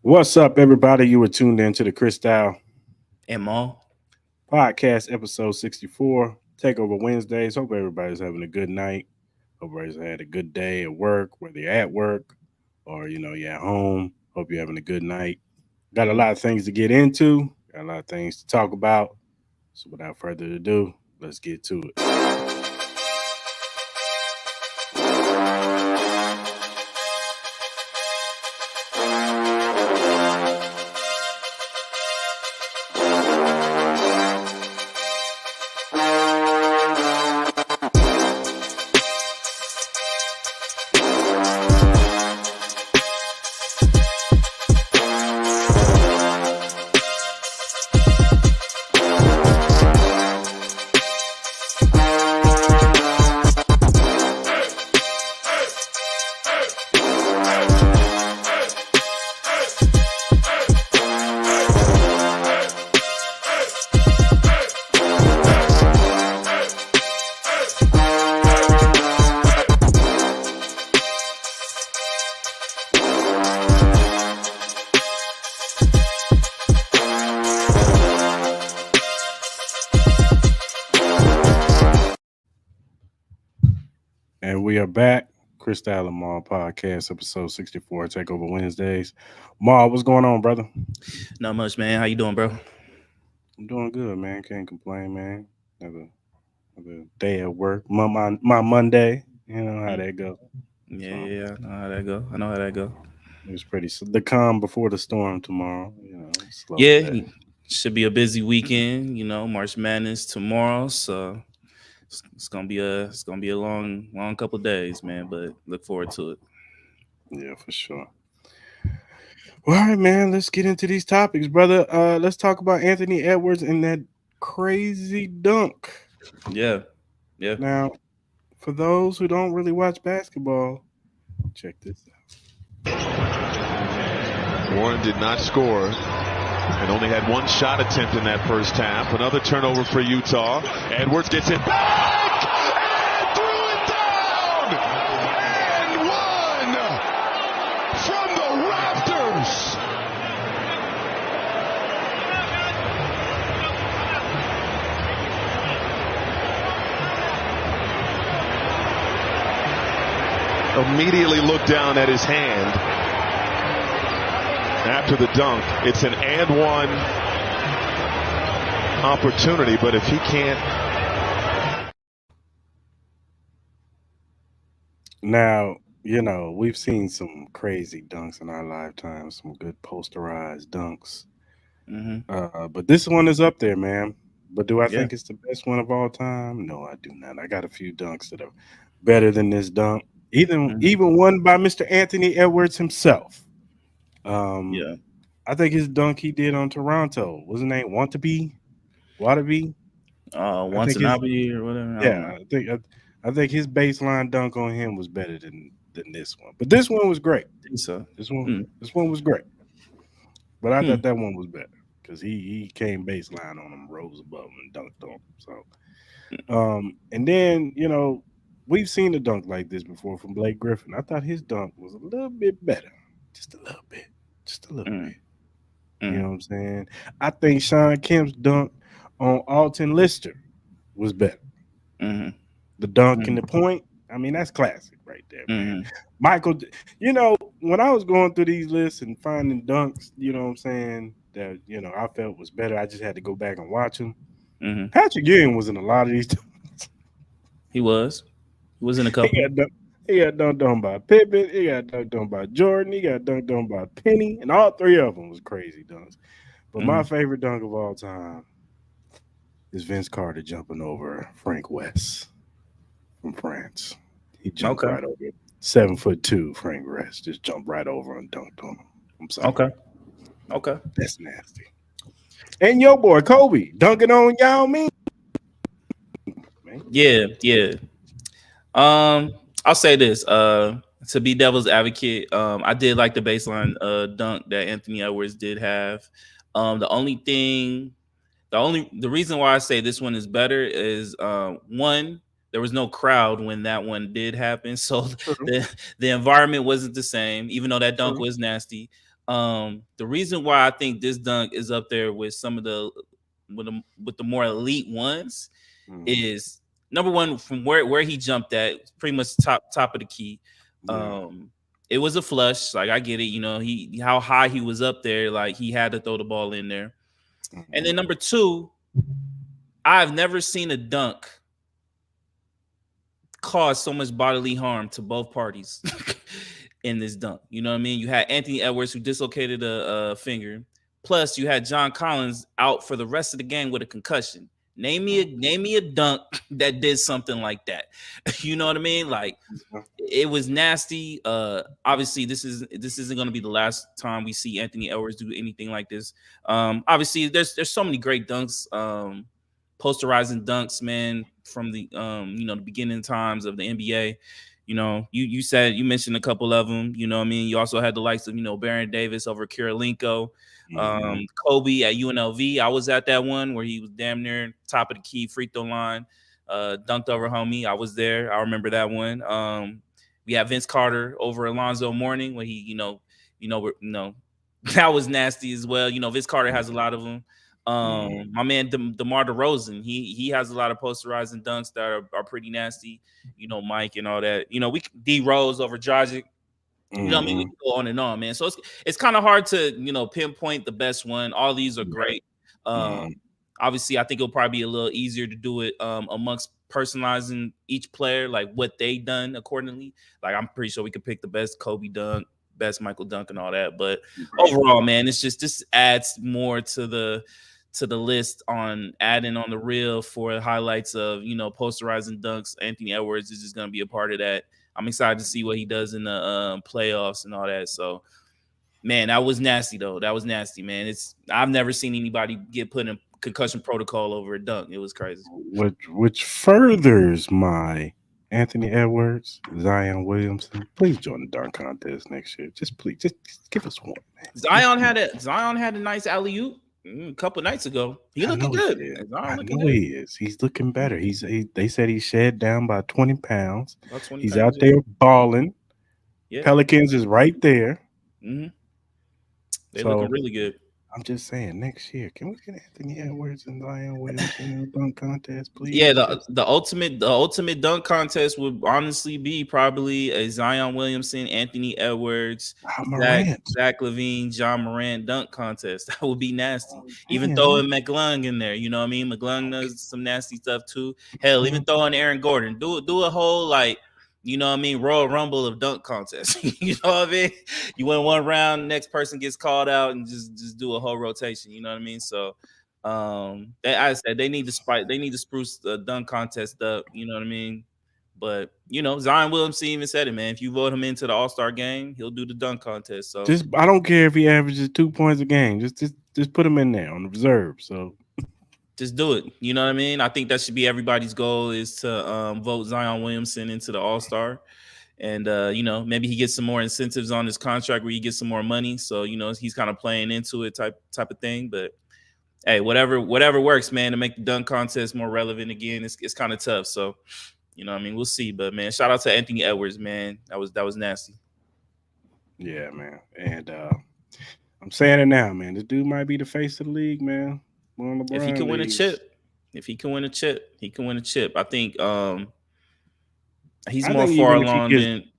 What's up, everybody? You were tuned in to the Cris And Maul. podcast, episode 64, Takeover Wednesdays. Hope everybody's having a good night. Hope everybody's had a good day at work, whether you're at work or you're at home. Hope you're having a good night. Got a lot of things to get into. Got a lot of things to talk about. So without further ado, let's get to it. And we are back. Cris and Maul podcast, episode 64, Takeover Wednesdays. Maul, what's going on, brother? Not much, man. How you doing, bro? I'm doing good, man. Can't complain, man. Another day at work. My Monday. You know how that go. Yeah, I know how that go. It was pretty the calm before the storm tomorrow. Slow Yeah, day. should be a busy weekend. March Madness tomorrow, so it's gonna be a long couple days, man. But look forward to it. Yeah, for sure. Well, all right, man. Let's get into these topics, brother. Let's talk about Anthony Edwards and that crazy dunk. Yeah. Now, for those who don't really watch basketball, check this out. Warren did not score and only had one shot attempt in that first half. Another turnover for Utah. Edwards gets it back and threw it down and one from the rafters. Immediately looked down at his hand after the dunk. It's an and one opportunity, but if he can't. Now, we've seen some crazy dunks in our lifetime, some good posterized dunks. But this one is up there, man. But do I think it's the best one of all time? No, I do not. I got a few dunks that are better than this dunk. Even one by Mr. Anthony Edwards himself. I think his dunk he did on Toronto, wasn't it Watabe? Once an Abbey or whatever. I think his baseline dunk on him was better than this one. But this one was great. I think so. This one was great. But I thought that one was better because he came baseline on him, rose above him, and dunked on him. So, and then we've seen a dunk like this before from Blake Griffin. I thought his dunk was a little bit better, just a little bit. You know what I'm saying? I think Sean Kemp's dunk on Alton Lister was better. The dunk and the point, I mean, that's classic right there, man. Michael, when I was going through these lists and finding dunks, you know what I'm saying, that, I felt was better, I just had to go back and watch them. Patrick Ewing was in a lot of these dunks. He was in a couple. He got dunked on by Pippen. He got dunked on by Jordan. He got dunked on by Penny. And all three of them was crazy dunks. But my favorite dunk of all time is Vince Carter jumping over Frank West from France. He jumped right over 7'2" Frank West. Just jumped right over and dunked on him. I'm sorry. Okay. That's nasty. And your boy Kobe dunking on Yao Ming. Yeah. I'll say this. To be devil's advocate, I did like the baseline dunk that Anthony Edwards did have. The reason why I say this one is better is one, there was no crowd when that one did happen, so the environment wasn't the same, even though that dunk was nasty. The reason why I think this dunk is up there with some of the with the more elite ones is number one, from where he jumped at, pretty much top of the key. It was a flush. Like, I get it, you know, how high he was up there, like he had to throw the ball in there. And then number two, I've never seen a dunk cause so much bodily harm to both parties in this dunk. You know what I mean? You had Anthony Edwards, who dislocated a finger. Plus, you had John Collins out for the rest of the game with a concussion. Name me a dunk that did something like that. You know what I mean? Like, it was nasty. Obviously, this isn't going to be the last time we see Anthony Edwards do anything like this. Obviously, there's so many great dunks, posterizing dunks, man, from the the beginning times of the NBA. You know, you mentioned a couple of them. You know what I mean? You also had the likes of, Baron Davis over Kirilenko. Kobe at UNLV. I was at that one where he was damn near top of the key free throw line, dunked over homie. I was there. I remember that one. We had Vince Carter over Alonzo Mourning when he, that was nasty as well. Vince Carter has a lot of them. My man DeMar DeRozan, he has a lot of posterizing dunks that are pretty nasty. Mike and all that. We D Rose over Dragic. You know what I mean? We can go on and on, man. So it's kind of hard to, pinpoint the best one. All these are great. Obviously, I think it'll probably be a little easier to do it amongst personalizing each player, like what they done accordingly. Like, I'm pretty sure we could pick the best Kobe dunk, best Michael dunk, and all that. But overall, man, it's just, this adds more to the list on adding on the reel for highlights of, posterizing dunks. Anthony Edwards is just going to be a part of that. I'm excited to see what he does in the playoffs and all that. So, man, that was nasty, though. That was nasty, man. I've never seen anybody get put in concussion protocol over a dunk. It was crazy. Which furthers my Anthony Edwards, Zion Williamson. Please join the dunk contest next year. Just give us one, man. Zion had a nice alley-oop a couple nights ago. He looking good. I know he is. He's looking better. They said he shed down by 20 pounds. He's out there balling. Yeah. Pelicans is right there. Mm-hmm. They looking really good. I'm just saying, next year, can we get Anthony Edwards and Zion Williamson in the dunk contest, please? Yeah, the ultimate dunk contest would honestly be probably a Zion Williamson, Anthony Edwards, Zach LaVine, John Morant dunk contest. That would be nasty. Even throwing McClung in there, you know what I mean? McClung does some nasty stuff too. Hell, even throwing Aaron Gordon. Do a whole, like, you know what I mean, Royal Rumble of dunk contest. You know what I mean? You win one round, next person gets called out, and just do a whole rotation. You know what I mean? So, I said they need to spruce the dunk contest up. You know what I mean? But Zion Williamson even said it, man. If you vote him into the All-Star game, he'll do the dunk contest. So I don't care if he averages 2 points a game. Just put him in there on the reserve. So. Just do it. You know what I mean? I think that should be everybody's goal, is to vote Zion Williamson into the All-Star. And, maybe he gets some more incentives on his contract where he gets some more money. So, he's kind of playing into it type of thing. But, hey, whatever works, man, to make the dunk contest more relevant again. It's kind of tough. So, we'll see. But, man, shout out to Anthony Edwards, man. That was nasty. Yeah, man. And I'm saying it now, man. This dude might be the face of the league, man. If he can win a chip, he can win a chip. I think he's more far along than.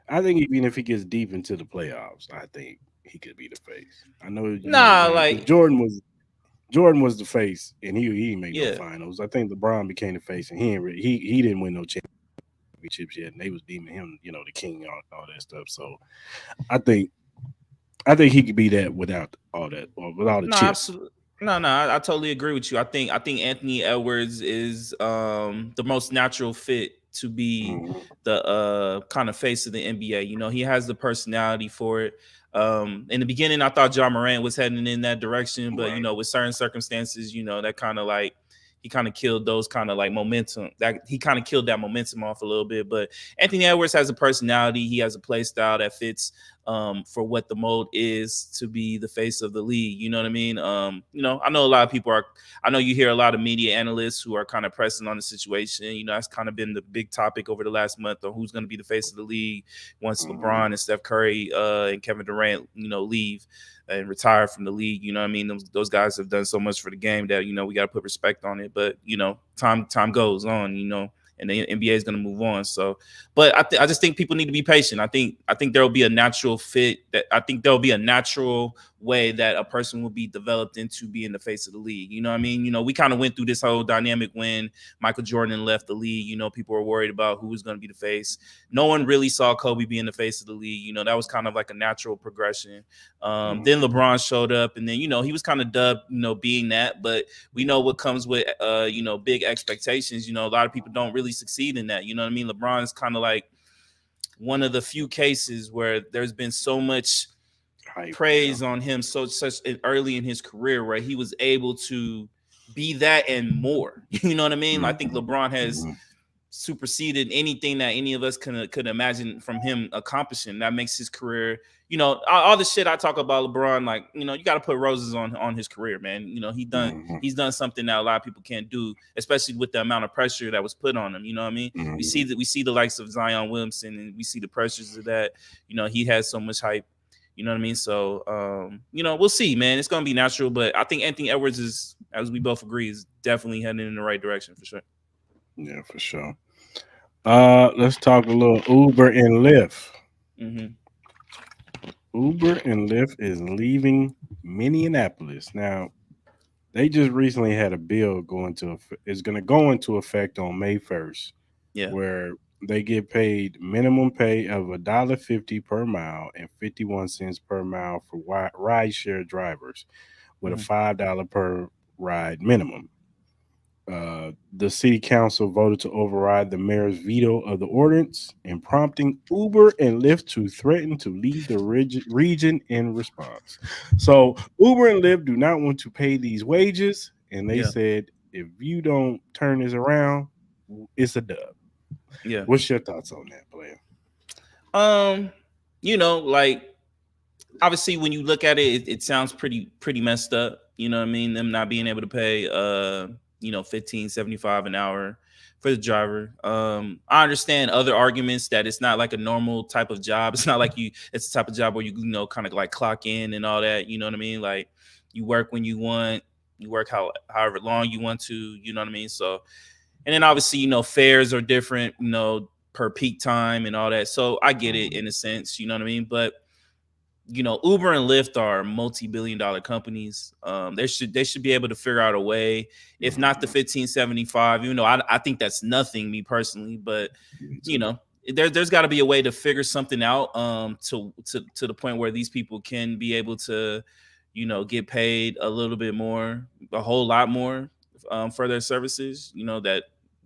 I think even if he gets deep into the playoffs, I think he could be the face. I know. Like Jordan was the face, and he didn't make no finals. I think LeBron became the face, and he didn't win no championships yet, and they was deeming him, the king, all that stuff. So, I think he could be that without all that, or without a chip. Absolutely. No, I totally agree with you. I think Anthony Edwards is the most natural fit to be the kind of face of the NBA. He has the personality for it. In the beginning, I thought John Morant was heading in that direction, but with certain circumstances, that kind of like he kind of killed those kind of like momentum. That he kind of killed that momentum off a little bit. But Anthony Edwards has a personality. He has a play style that fits for what the mold is to be the face of the league. You know what I mean? I know a lot of people are. I know you hear a lot of media analysts who are kind of pressing on the situation. That's kind of been the big topic over the last month on who's going to be the face of the league once LeBron and Steph Curry and Kevin Durant, leave and retire from the league. You know what I mean? Those guys have done so much for the game that, we got to put respect on it. But, time goes on, and the NBA is going to move on. So, but I just think people need to be patient. I think there will be a natural fit. I think there will be a natural way that a person will be developed into being the face of the league. You know what I mean? We kind of went through this whole dynamic when Michael Jordan left the league. People were worried about who was going to be the face. No one really saw Kobe being the face of the league. That was kind of like a natural progression. Then LeBron showed up, and then, he was kind of dubbed, being that. But we know what comes with, big expectations. A lot of people don't really succeed in that. You know what I mean? LeBron is kind of like one of the few cases where there's been so much praise on him such early in his career where he was able to be that and more. You know what I mean? I think LeBron has superseded anything that any of us could imagine from him accomplishing. That makes his career, all the shit I talk about LeBron, like, you got to put roses on his career, man. He's done something that a lot of people can't do, especially with the amount of pressure that was put on him. You know what I mean? We see the likes of Zion Williamson, and we see the pressures of that. He has so much hype. You know what I mean? So, we'll see, man. It's going to be natural, but I think Anthony Edwards is, as we both agree, is definitely heading in the right direction for sure. Yeah, for sure. Let's talk a little Uber and Lyft. Uber and Lyft is leaving Minneapolis. Now, they just recently had a bill is going to go into effect on May 1st. Yeah. Where they get paid minimum pay of $1.50 per mile and 51 cents per mile for rideshare drivers with a $5 per ride minimum. The city council voted to override the mayor's veto of the ordinance and prompting Uber and Lyft to threaten to leave the region in response. So Uber and Lyft do not want to pay these wages, and they said, if you don't turn this around, it's a dub. Yeah. What's your thoughts on that, player? Like, obviously when you look at it, it sounds pretty messed up. You know what I mean? Them not being able to pay $15.75 an hour for the driver. I understand other arguments that it's not like a normal type of job. It's not like it's the type of job where you kind of like clock in and all that. You know what I mean? Like, you work when you want, you work however long you want to, you know what I mean? So, and then obviously, fares are different, per peak time and all that. So I get it in a sense, you know what I mean? But, Uber and Lyft are multi-billion-dollar companies. They should be able to figure out a way, if not the $15.75, even though I think that's nothing, me personally, but there's got to be a way to figure something out to the point where these people can be able to, get paid a little bit more, a whole lot more for their services. That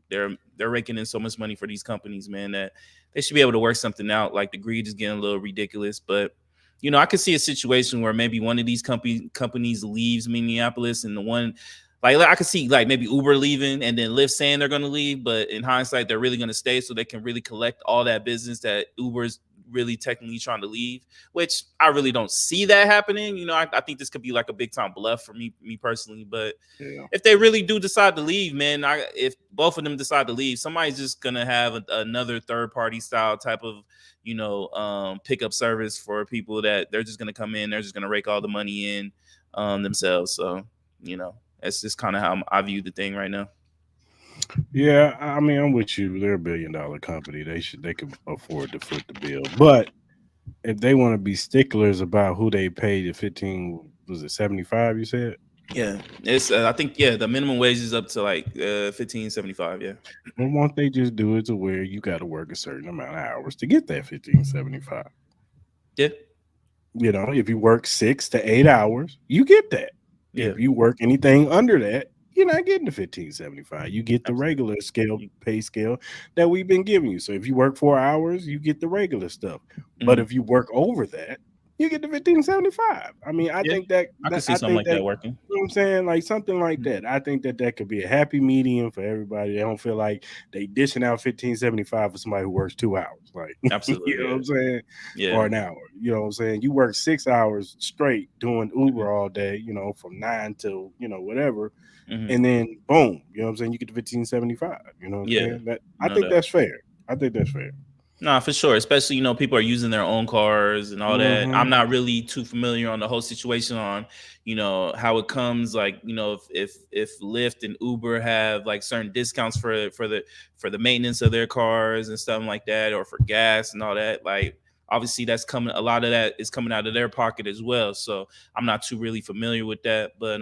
they're raking in so much money for these companies, man, that they should be able to work something out. Like, the greed is getting a little ridiculous, but I could see a situation where maybe one of these companies leaves Minneapolis, and the one, like, I could see like maybe Uber leaving and then Lyft saying they're going to leave, but in hindsight, they're really going to stay so they can really collect all that business that Uber's really technically trying to leave, which I really don't see that happening. I think this could be like a big time bluff for me personally, but if they really do decide to leave, man, if both of them decide to leave, somebody's just going to have another third party style type of, pickup service for people that they're just going to come in, they're just going to rake all the money in themselves. So, that's just kind of how I view the thing right now. Yeah, I mean, I'm with you. They're $1 billion company. They can afford to foot the bill. But if they want to be sticklers about who they pay the 15, was it 75? You said? Yeah, it's I think the minimum wage is up to like $15.75. Yeah. Well, won't they just do it to where you got to work a certain amount of hours to get that $15.75? Yeah. If you work 6 to 8 hours, you get that. Yeah. If you work anything under that, you're not getting the $15.75. You get the regular pay scale that we've been giving you. So if you work 4 hours, you get the regular stuff. But if you work over that, you get the 1575. I mean, I think that I can see something like that working. You know what I'm saying? Like something like that. I think that could be a happy medium for everybody. They don't feel like they dishing out 1575 for somebody who works 2 hours. Like, Absolutely, you know what I'm saying? Yeah. Or an hour. You know what I'm saying? You work 6 hours straight doing Uber all day, you know, from 9 till, you know, whatever. And then boom, you know what I'm saying? You get the 1575. You know what I'm saying? I think that's fair. I think that's fair. Nah, for sure. Especially, you know, people are using their own cars and all that. I'm not really too familiar on the whole situation on, you know, how it comes. Like, you know, if Lyft and Uber have like certain discounts for the maintenance of their cars and stuff like that, or for gas and all that. Like, obviously, that's coming. A lot of that is coming out of their pocket as well. So I'm not too really familiar with that, but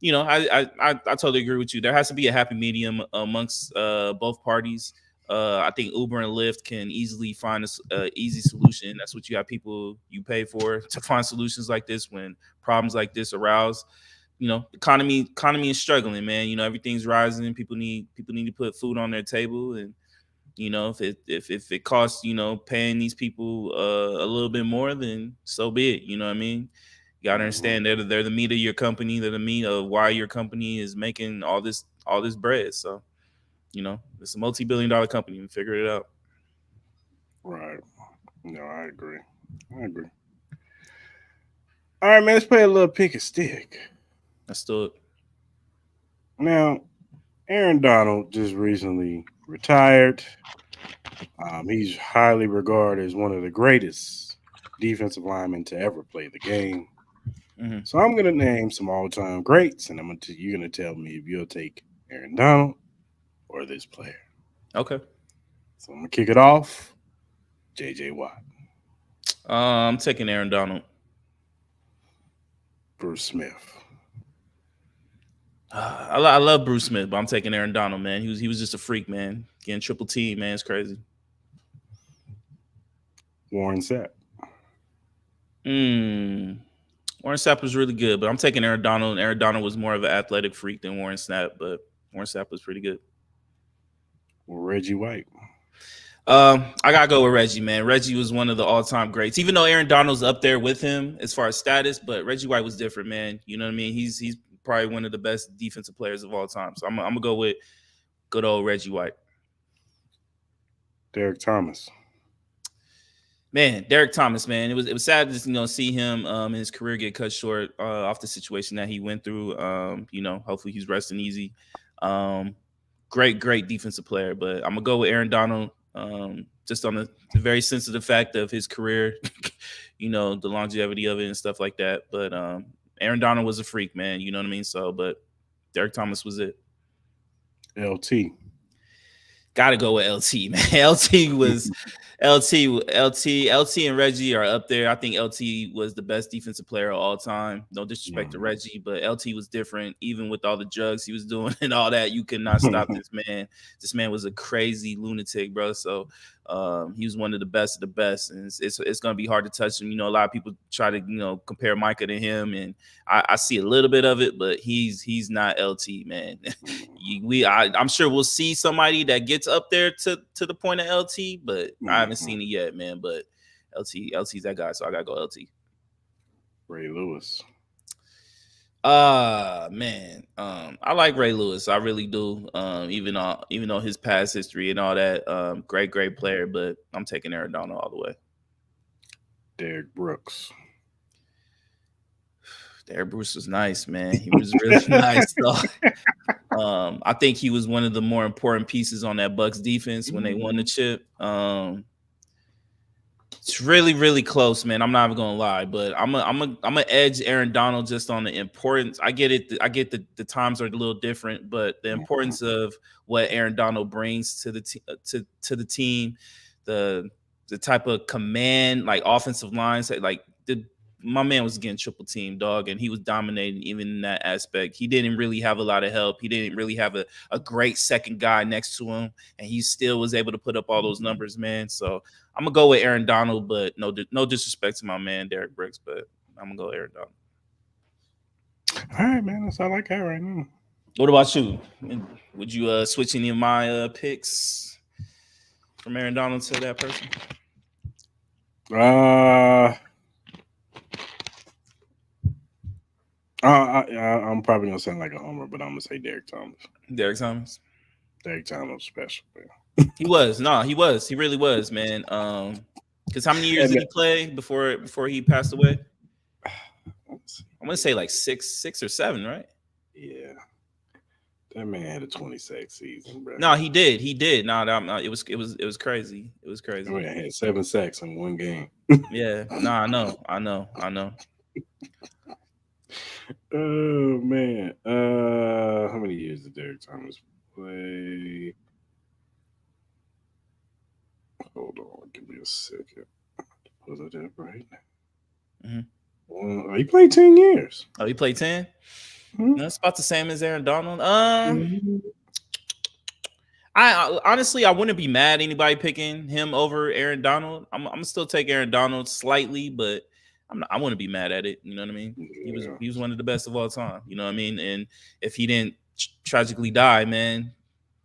you know, I totally agree with you. There has to be a happy medium amongst both parties. I think Uber and Lyft can easily find a easy solution. That's what you have people you pay for to find solutions like this when problems like this arouse. You know, economy is struggling, man. You know, everything's rising. People need to put food on their table, and you know, if it costs, you know, paying these people a little bit more, then so be it. You know what I mean? You gotta understand they're the meat of your company. They're the meat of why your company is making all this bread. So, you know, it's a multi-billion-dollar company. And figure it out. Right. No, I agree. All right, man. Let's play a little pick a stick. Let's do it. Now, Aaron Donald just recently retired. He's highly regarded as one of the greatest defensive linemen to ever play the game. So I'm going to name some all-time greats, and you're going to tell me if you'll take Aaron Donald or this player. Okay. So I'm going to kick it off. J.J. Watt. I'm taking Aaron Donald. Bruce Smith. I love Bruce Smith, but I'm taking Aaron Donald, man. He was just a freak, man. Getting triple T, man, it's crazy. Warren Sapp. Warren Sapp was really good, but I'm taking Aaron Donald. Aaron Donald was more of an athletic freak than Warren Sapp, but Warren Sapp was pretty good. Well, Reggie White. I gotta go with Reggie, man. Reggie was one of the all-time greats, even though Aaron Donald's up there with him as far as status, but Reggie White was different, man. You know what I mean? He's probably one of the best defensive players of all time. So I'm gonna go with good old Reggie White. Derek Thomas. Man, Derek Thomas, man. It was sad to, you know, see him in his career get cut short off the situation that he went through. You know, hopefully he's resting easy. Great defensive player, but I'm gonna go with Aaron Donald. Just on the very sensitive fact of his career, you know, the longevity of it and stuff like that. But Aaron Donald was a freak, man. You know what I mean? So, but Derek Thomas was it. LT. Gotta go with LT, man. LT was LT and Reggie are up there. I think LT was the best defensive player of all time. No disrespect to Reggie, but LT was different. Even with all the drugs he was doing and all that, you could not stop this man. This man was a crazy lunatic, bro. So he was one of the best, and it's gonna be hard to touch him. You know, a lot of people try to, you know, compare Micah to him, and I see a little bit of it, but he's not LT, man. I'm sure we'll see somebody that gets up there to the point of LT, but I haven't seen it yet, man. But LT's that guy, so I gotta go LT. Ray Lewis. Man, I like Ray Lewis. I really do. Even though his past history and all that, great player, but I'm taking Aaron Donald all the way. Derrick Brooks. Derrick Brooks was nice, man. He was really nice, though. I think he was one of the more important pieces on that Bucks defense when they won the chip. It's really close, man. I'm not even gonna lie, but I'm a edge Aaron Donald just on the importance. I get it. I get the times are a little different, but the importance of what Aaron Donald brings to the team, the type of command, like offensive lines, like my man was getting triple team, dog, and he was dominating even in that aspect. He didn't really have a lot of help. He didn't really have a great second guy next to him, and he still was able to put up all those numbers, man. So I'm gonna go with Aaron Donald, but no disrespect to my man Derrick Brooks, but I'm gonna go Aaron Donald. All right, man. That's all I got right now. What about you? Would you switch any of my picks from Aaron Donald to that person? I'm probably gonna sound like a homer, but I'm gonna say Derek Thomas. Derek Thomas. Derek Thomas was special, man. He was. No, he was. He really was, man. Because how many years did he play before he passed away? I'm gonna say like six or seven, right? Yeah. That man had a 26 season, bro. No, he did. He did. No, it was crazy. It was crazy. That man had 7 sacks in one game. Yeah. No, I know. Oh man. How many years did Derek Thomas play? Hold on, give me a second. Pull it up right now. He played 10 years. Oh, he played 10? Mm-hmm. No, it's about the same as Aaron Donald. I honestly, I wouldn't be mad anybody picking him over Aaron Donald. I'm gonna still take Aaron Donald slightly, but I wouldn't be mad at it. You know what I mean? Yeah. He was one of the best of all time. You know what I mean? And if he didn't tragically die, man,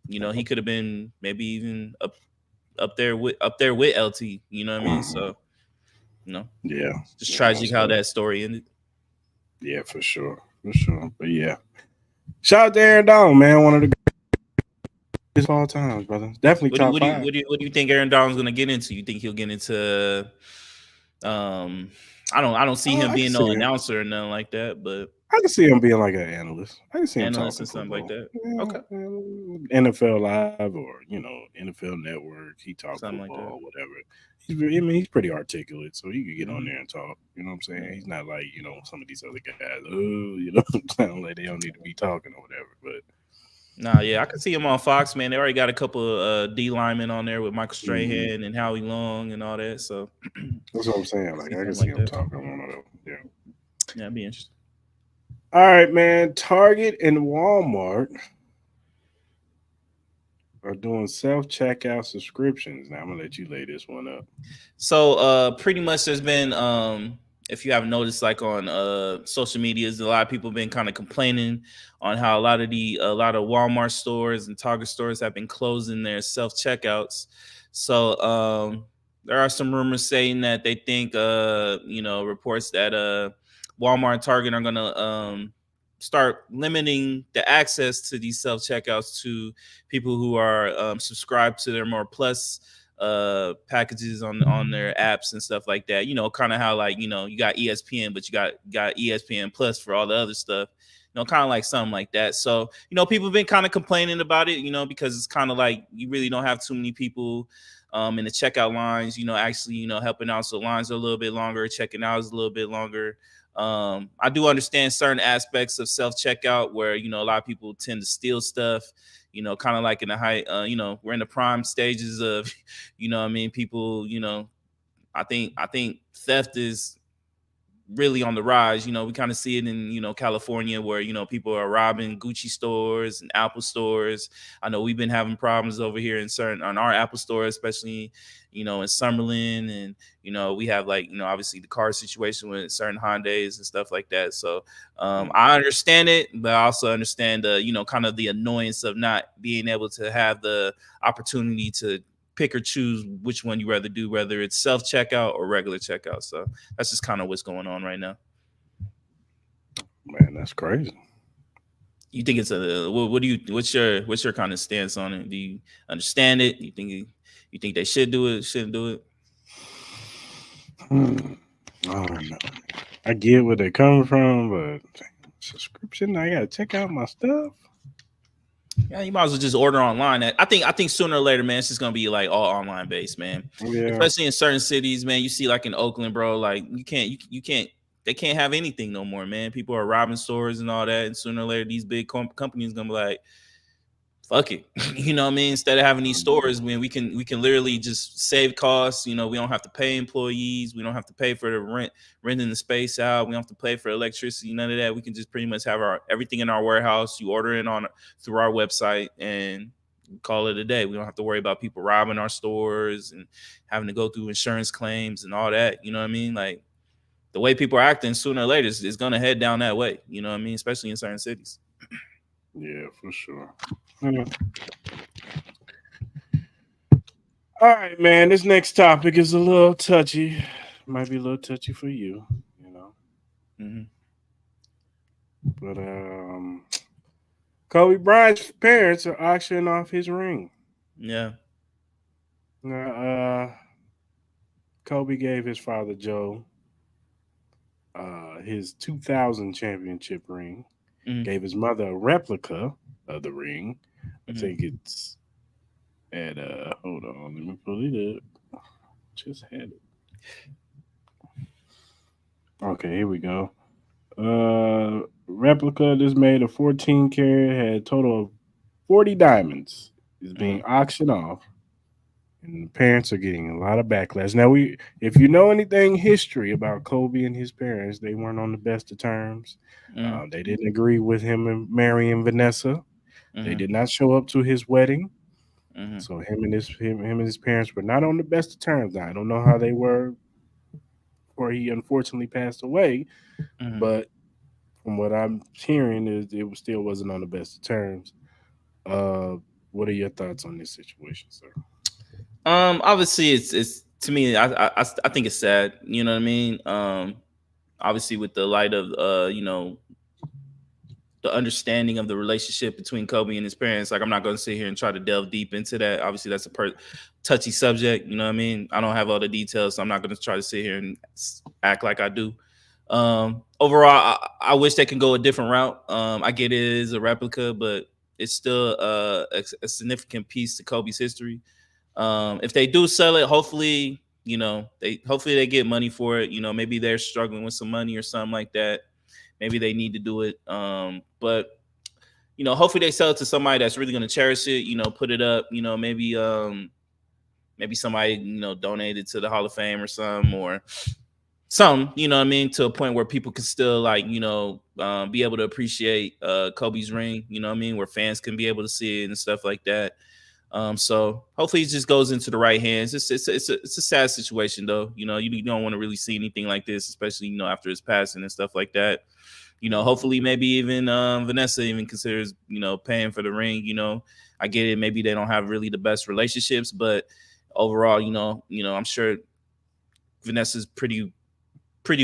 you know, he could have been maybe even up there with LT. You know what I mean? So, you know, yeah, just tragic how that story ended. Yeah, for sure. But yeah, shout out to Aaron Donald, man, one of the greatest of all times, brother. Definitely top five. What do you think Aaron Donald's gonna get into? You think he'll get into? I don't see him being no announcer or nothing like that, but I can see him being like an analyst. I can see him talking and something like that. Yeah, okay, NFL Live or NFL Network. He talks something football, like that. Whatever. He's pretty articulate, so he could get on there and talk. You know what I'm saying? He's not like some of these other guys. Sound like they don't need to be talking or whatever. But nah, yeah, I can see him on Fox, man. They already got a couple of D linemen on there with Michael Strahan and Howie Long and all that. So that's what I'm saying. Like I can see him talking on that. Yeah, that'd be interesting. All right, man. Target and Walmart are doing self-checkout subscriptions. Now I'm gonna let you lay this one up. So pretty much there's been if you haven't noticed, like on social medias, a lot of people have been kind of complaining on how a lot of Walmart stores and Target stores have been closing their self-checkouts. So there are some rumors saying that they think reports that Walmart and Target are gonna start limiting the access to these self-checkouts to people who are subscribed to their more plus packages on their apps and stuff like that. Kind of how like you got ESPN, but you got ESPN Plus for all the other stuff. Kind of like something like that. So people have been kind of complaining about it. Because it's kind of like you really don't have too many people in the checkout lines. Actually helping out. So lines are a little bit longer. Checking out is a little bit longer. I do understand certain aspects of self-checkout where, a lot of people tend to steal stuff, kind of like in the high, we're in the prime stages of, people, I think theft is really on the rise. We kind of see it in, California where, people are robbing Gucci stores and Apple stores. I know we've been having problems over here on our Apple store, especially, in Summerlin. And, we have like, obviously the car situation with certain Hyundais and stuff like that. So I understand it, but I also understand the, kind of the annoyance of not being able to have the opportunity to pick or choose which one you rather do, whether it's self-checkout or regular checkout. So that's just kind of what's going on right now. Man, that's crazy. You think it's what's your kind of stance on it? Do you understand it? You think they should do it, shouldn't do it? I don't know. I get where they're coming from, but subscription, I gotta check out my stuff. Yeah, you might as well just order online. I think sooner or later, man, it's just gonna be like all online based, man. Yeah. Especially in certain cities, man. You see, like in Oakland, bro, like you can't. They can't have anything no more, man. People are robbing stores and all that, and sooner or later, these big companies gonna be like, "Fuck it," you know what I mean? Instead of having these stores, man, we can literally just save costs. We don't have to pay employees. We don't have to pay for the renting the space out. We don't have to pay for electricity, none of that. We can just pretty much have everything in our warehouse. You order it through our website and call it a day. We don't have to worry about people robbing our stores and having to go through insurance claims and all that. You know what I mean? Like the way people are acting, sooner or later, is going to head down that way. You know what I mean? Especially in certain cities. Yeah, for sure. All right, man. This next topic is a little touchy. Might be a little touchy for you, Mm-hmm. But Kobe Bryant's parents are auctioning off his ring. Yeah. Now, Kobe gave his father Joe his 2000 championship ring. Mm-hmm. Gave his mother a replica of the ring. I Mm-hmm. think it's at hold on, let me pull it up. Just had it. Okay, here we go. Replica this made of 14 karat, had a total of 40 diamonds. Is being auctioned off. And the parents are getting a lot of backlash. Now, if you know anything history about Kobe and his parents, they weren't on the best of terms. Mm-hmm. They didn't agree with him and marrying Vanessa. They Mm-hmm. did not show up to his wedding. Mm-hmm. So him and his parents were not on the best of terms. Now, I don't know how they were before he unfortunately passed away, Mm-hmm. but from what I'm hearing, is it still wasn't on the best of terms. Uh, what are your thoughts on this situation, sir? Obviously, it's to me. I think it's sad. You know what I mean. Obviously, with the light of the understanding of the relationship between Kobe and his parents. Like, I'm not going to sit here and try to delve deep into that. Obviously, that's a touchy subject. You know what I mean? I don't have all the details, so I'm not going to try to sit here and act like I do. Overall, I wish they can go a different route. I get it is a replica, but it's still a significant piece to Kobe's history. If they do sell it, hopefully, they get money for it. Maybe they're struggling with some money or something like that. Maybe they need to do it. But hopefully they sell it to somebody that's really going to cherish it. Put it up. Maybe somebody donate it to the Hall of Fame or some or some. You know what I mean, to a point where people can still be able to appreciate Kobe's ring. You know what I mean, where fans can be able to see it and stuff like that. So hopefully it just goes into the right hands. It's a sad situation though. You don't want to really see anything like this, especially after his passing and stuff like that. Hopefully maybe even Vanessa even considers paying for the ring. I get it. Maybe they don't have really the best relationships, but overall, I'm sure Vanessa's pretty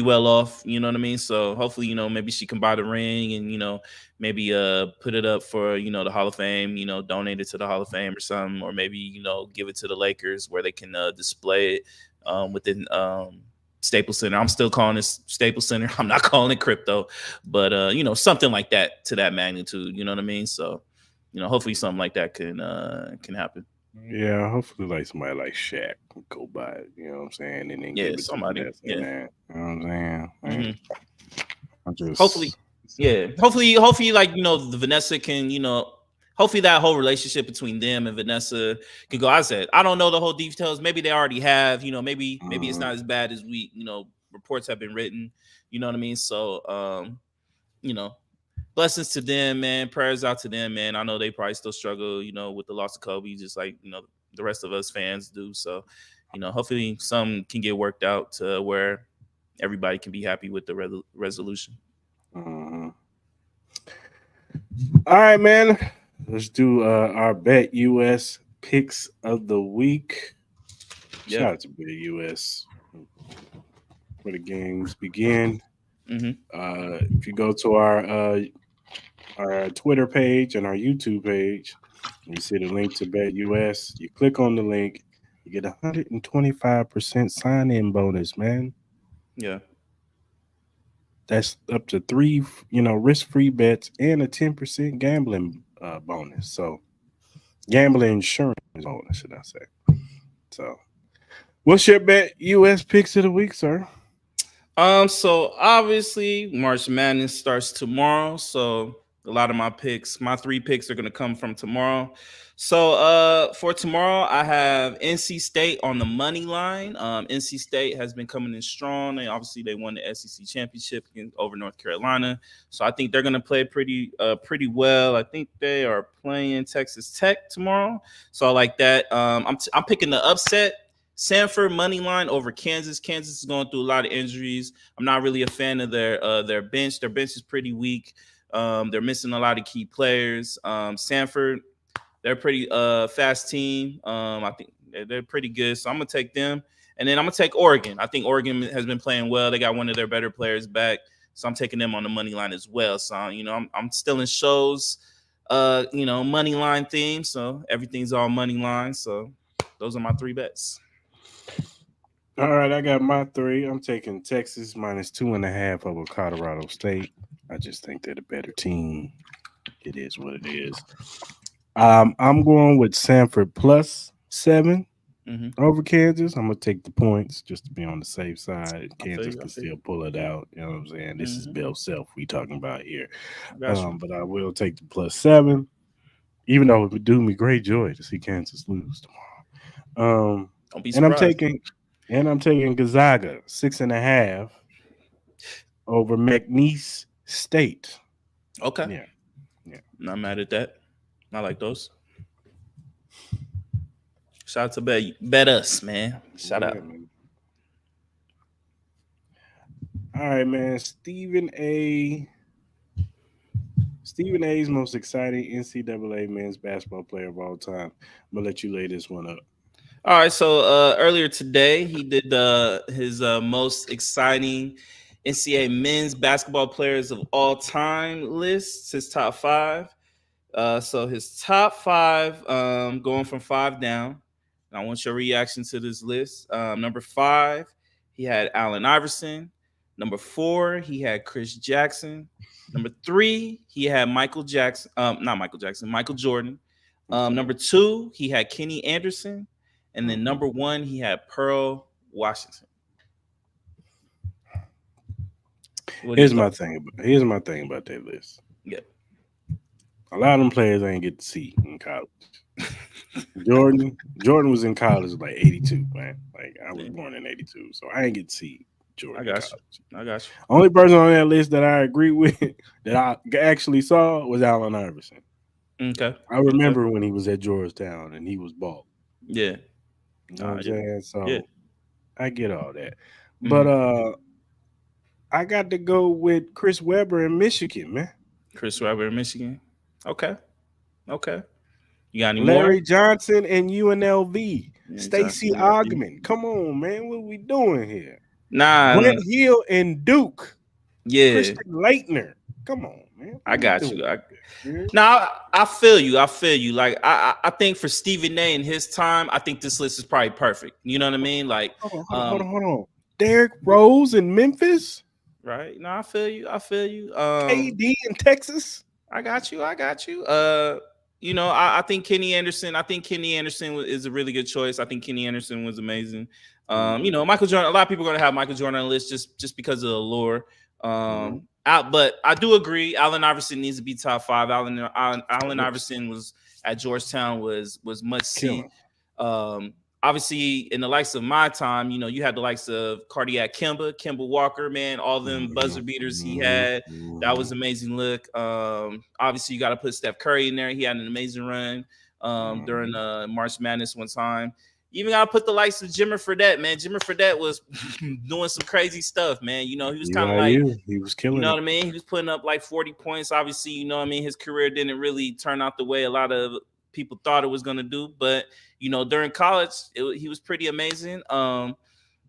well off, you know what I mean? So hopefully, maybe she can buy the ring and, maybe put it up for, the Hall of Fame, donate it to the Hall of Fame or something, or maybe, give it to the Lakers where they can display it within Staples Center. I'm still calling this Staples Center. I'm not calling it crypto, but something like that to that magnitude, you know what I mean? So, hopefully something like that can happen. Yeah, hopefully like somebody like Shaq can go buy it, you know what I'm saying, and then Yeah, give it somebody. to Vanessa, Yeah. man. You know what I'm saying? Like, I'm just Hopefully, yeah. Hopefully, the Vanessa can, hopefully that whole relationship between them and Vanessa can go. I said, I don't know the whole details. Maybe they already have, maybe it's not as bad as reports have been written. You know what I mean? So, blessings to them, man. Prayers out to them, man. I know they probably still struggle, with the loss of Kobe, just like, the rest of us fans do. So, hopefully some can get worked out to where everybody can be happy with the resolution. All right, man. Let's do our Bet US picks of the week. Yep. Shout out to Bet US where the games begin. If you go to our Twitter page and our YouTube page, you see the link to Bet US. You click on the link, you get 125% sign-in bonus, man. Yeah. That's up to 3, risk-free bets and a 10% gambling bonus. So, gambling insurance bonus, should I say? So, what's your Bet US picks of the week, sir? So obviously March Madness starts tomorrow. So a lot of my 3 picks are going to come from tomorrow. So for tomorrow, I have NC State on the money line. NC State has been coming in strong. And obviously they won the SEC championship over North Carolina. So I think they're going to play pretty well. I think they are playing Texas Tech tomorrow. So I like that. I'm picking the upset. Sanford money line over Kansas. Kansas is going through a lot of injuries. I'm not really a fan of their bench. Their bench is pretty weak. They're missing a lot of key players. Sanford, they're a pretty fast team. I think they're pretty good. So I'm going to take them. And then I'm going to take Oregon. I think Oregon has been playing well. They got one of their better players back. So I'm taking them on the money line as well. So I'm still in shows, money line theme. So everything's all money line. So those are my 3 bets. All right, I got my 3. I'm taking Texas -2.5 over Colorado State. I just think they're the better team. It is what it is. I'm going with Sanford +7 over Kansas. I'm gonna take the points just to be on the safe side. Kansas can still pull it out. You know what I'm saying? This is Bill Self we talking about here. But I will take the +7, even though it would do me great joy to see Kansas lose tomorrow. Don't be surprised. I'm taking Gonzaga 6.5 over McNeese State. Okay. Yeah. Not mad at that. I like those. Shout out to Bet Us, man. Shout out. Man. All right, man. Stephen A's most exciting NCAA men's basketball player of all time. I'm gonna let you lay this one up. All right, so earlier today he did his most exciting NCAA men's basketball players of all time lists, his top 5. So his top 5, going from 5 down. And I want your reaction to this list. Number 5, he had Allen Iverson. Number 4, he had Chris Jackson. Number 3, he had Michael Jordan. Number 2, he had Kenny Anderson. And then number 1, he had Pearl Washington. Here's my thing about that list. Yeah. A lot of them players I ain't get to see in college. Jordan was in college like 82, man. Like I was born in 82, so I ain't get to see Jordan. I got you. Only person on that list that I agree with that I actually saw was Allen Iverson. Okay. I remember when he was at Georgetown and he was bald. Yeah. You know what I'm saying? So yeah. I get all that. But I got to go with Chris Webber in Michigan, man. Chris Webber in Michigan. Okay. You got any Larry more? Johnson and UNLV. Stacey Ogman. Come on, man. What we doing here? Nah. Brent Hill and Duke. Yeah. Christian Leitner. Come on, man. I got you. I feel you. Like I think for Stephen A in his time, I think this list is probably perfect. You know what I mean? Like hold on. Derrick Rose in Memphis. Right. No, I feel you. KD in Texas. I got you. I think Kenny Anderson. Is a really good choice. I think Kenny Anderson was amazing. Michael Jordan. A lot of people are going to have Michael Jordan on the list just because of the allure. But I do agree. Allen Iverson needs to be top 5. Allen Iverson was at Georgetown was much seen. Obviously, in the likes of my time, you had the likes of Cardiac Kemba Walker, man, all them buzzer beaters he had. That was amazing look. Obviously, you got to put Steph Curry in there. He had an amazing run during March Madness one time. You even got to put the likes of Jimmer Fredette, man. Jimmer Fredette was doing some crazy stuff, man. He was kind of like, he was killing. You know what I mean? He was putting up like 40 points. Obviously, his career didn't really turn out the way a lot of people thought it was going to do. But, during college, he was pretty amazing.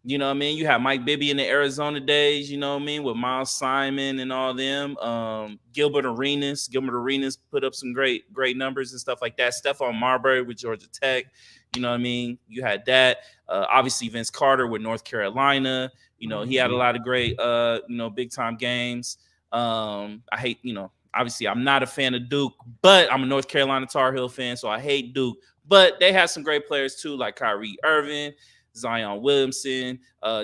You know what I mean? You had Mike Bibby in the Arizona days, with Miles Simon and all them. Gilbert Arenas put up some great numbers and stuff like that. Stephon Marbury with Georgia Tech. You know what I mean? You had that. Obviously, Vince Carter with North Carolina. He had a lot of great, big time games. I hate, obviously, I'm not a fan of Duke, but I'm a North Carolina Tar Heel fan, so I hate Duke. But they had some great players too, like Kyrie Irving, Zion Williamson,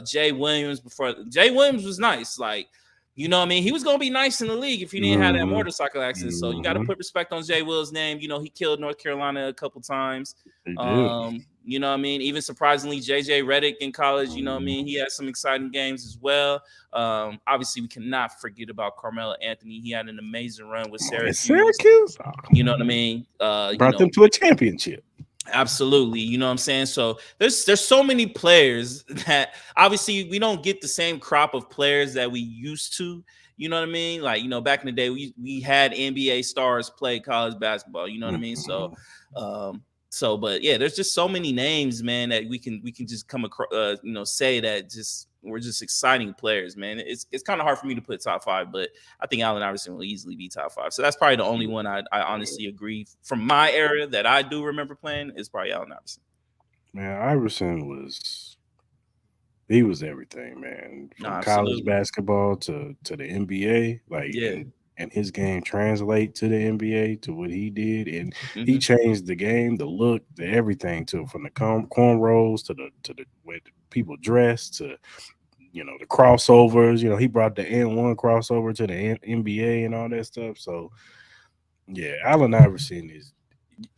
Jay Williams. Before Jay Williams was nice, like. You know what I mean? He was going to be nice in the league if he didn't have that motorcycle accident. So you got to put respect on Jay Will's name. He killed North Carolina a couple times. You know what I mean? Even surprisingly, JJ Redick in college, you know what I mean? He had some exciting games as well. Obviously, we cannot forget about Carmelo Anthony. He had an amazing run with Syracuse. You know what I mean? Brought them to a championship. Absolutely. You know what I'm saying? So there's so many players that obviously we don't get the same crop of players that we used to. You know what I mean? Like, back in the day, we had NBA stars play college basketball. You know what I mean? So, but yeah, there's just so many names, man, that we can just come across, say that just were just exciting players, man. It's kind of hard for me to put top 5, but I think Allen Iverson will easily be top 5. So that's probably the only one I honestly agree from my era that I do remember playing is probably Allen Iverson. Man, Iverson was everything, man. From college basketball to the NBA, like and his game translate to the NBA to what he did, and he changed the game, the look, the everything to from the cornrows to the way people dress to the crossovers. He brought the N1 crossover to the NBA and all that stuff. So yeah, Allen Iverson is.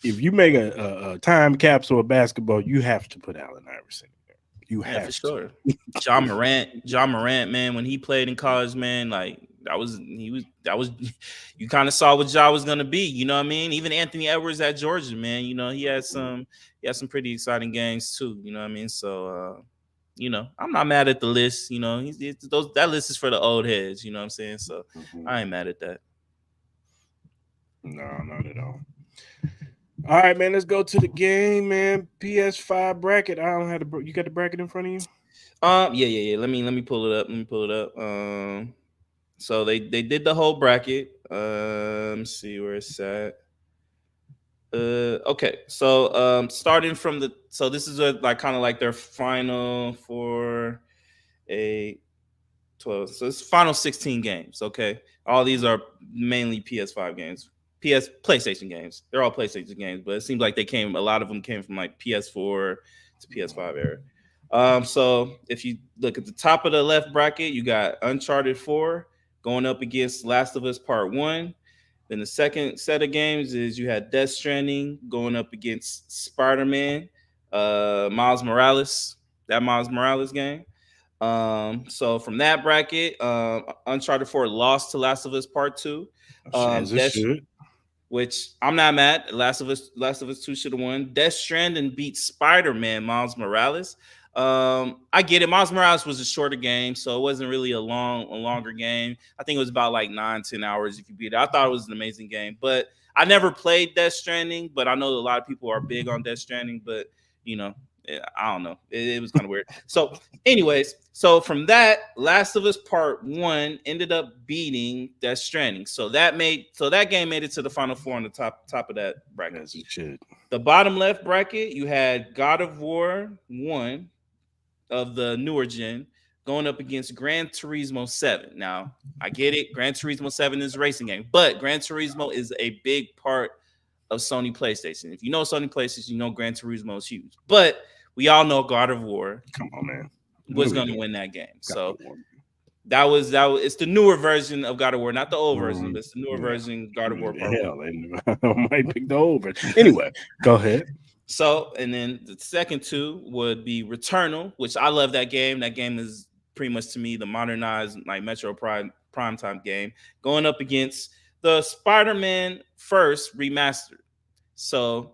If you make a time capsule of basketball, you have to put Allen Iverson in there. You have for sure. John Morant, man, when he played in college, man, like that was you kind of saw what Ja was gonna be. You know what I mean? Even Anthony Edwards at Georgia, man. He had some pretty exciting games too. You know what I mean? So I'm not mad at the list. That list is for the old heads. You know what I'm saying? So I ain't mad at that. No, not at all. All right, man. Let's go to the game, man. PS5 bracket. I don't have you got the bracket in front of you? Yeah. Let me pull it up. So they did the whole bracket. Let me see where it's at. Okay. So starting from this is kind of like their final for a 12. So it's final 16 games. Okay. All these are mainly PS5 games. PlayStation games. They're all PlayStation games, but it seems like a lot of them came from like PS4 to PS5 era. So if you look at the top of the left bracket, you got Uncharted 4 going up against Last of Us Part 1. Then the second set of games is you had Death Stranding going up against Spider-Man, Miles Morales, that Miles Morales game. So from that bracket, Uncharted 4 lost to Last of Us Part 2. As it should. Which I'm not mad. Last of Us 2 should have won. Death Stranding beat Spider-Man, Miles Morales. I get it. Miles Morales was a shorter game, so it wasn't really a longer game. I think it was about like 9-10 hours if you beat it. I thought it was an amazing game, but I never played Death Stranding, but I know a lot of people are big on Death Stranding, but I don't know. It was kind of weird. So anyways, from that, Last of Us Part 1 ended up beating Death Stranding. So that game made it to the Final Four on the top of that bracket. As it should. The bottom left bracket, you had God of War 1 of the newer gen going up against Gran Turismo 7. Now, I get it. Gran Turismo 7 is a racing game, but Gran Turismo is a big part of Sony PlayStation. If you know Sony PlayStation, you know Gran Turismo is huge. But we all know God of War. Come on, man. Was going to win that game. So that was it's the newer version of God of War, not the old version, but it's the newer version, God of War Part 1. I might pick the old version. Anyway, go ahead. So, and then the second two would be Returnal, which I love that game. That game is pretty much to me the modernized like Metro Primetime game, going up against the Spider-Man First remastered. So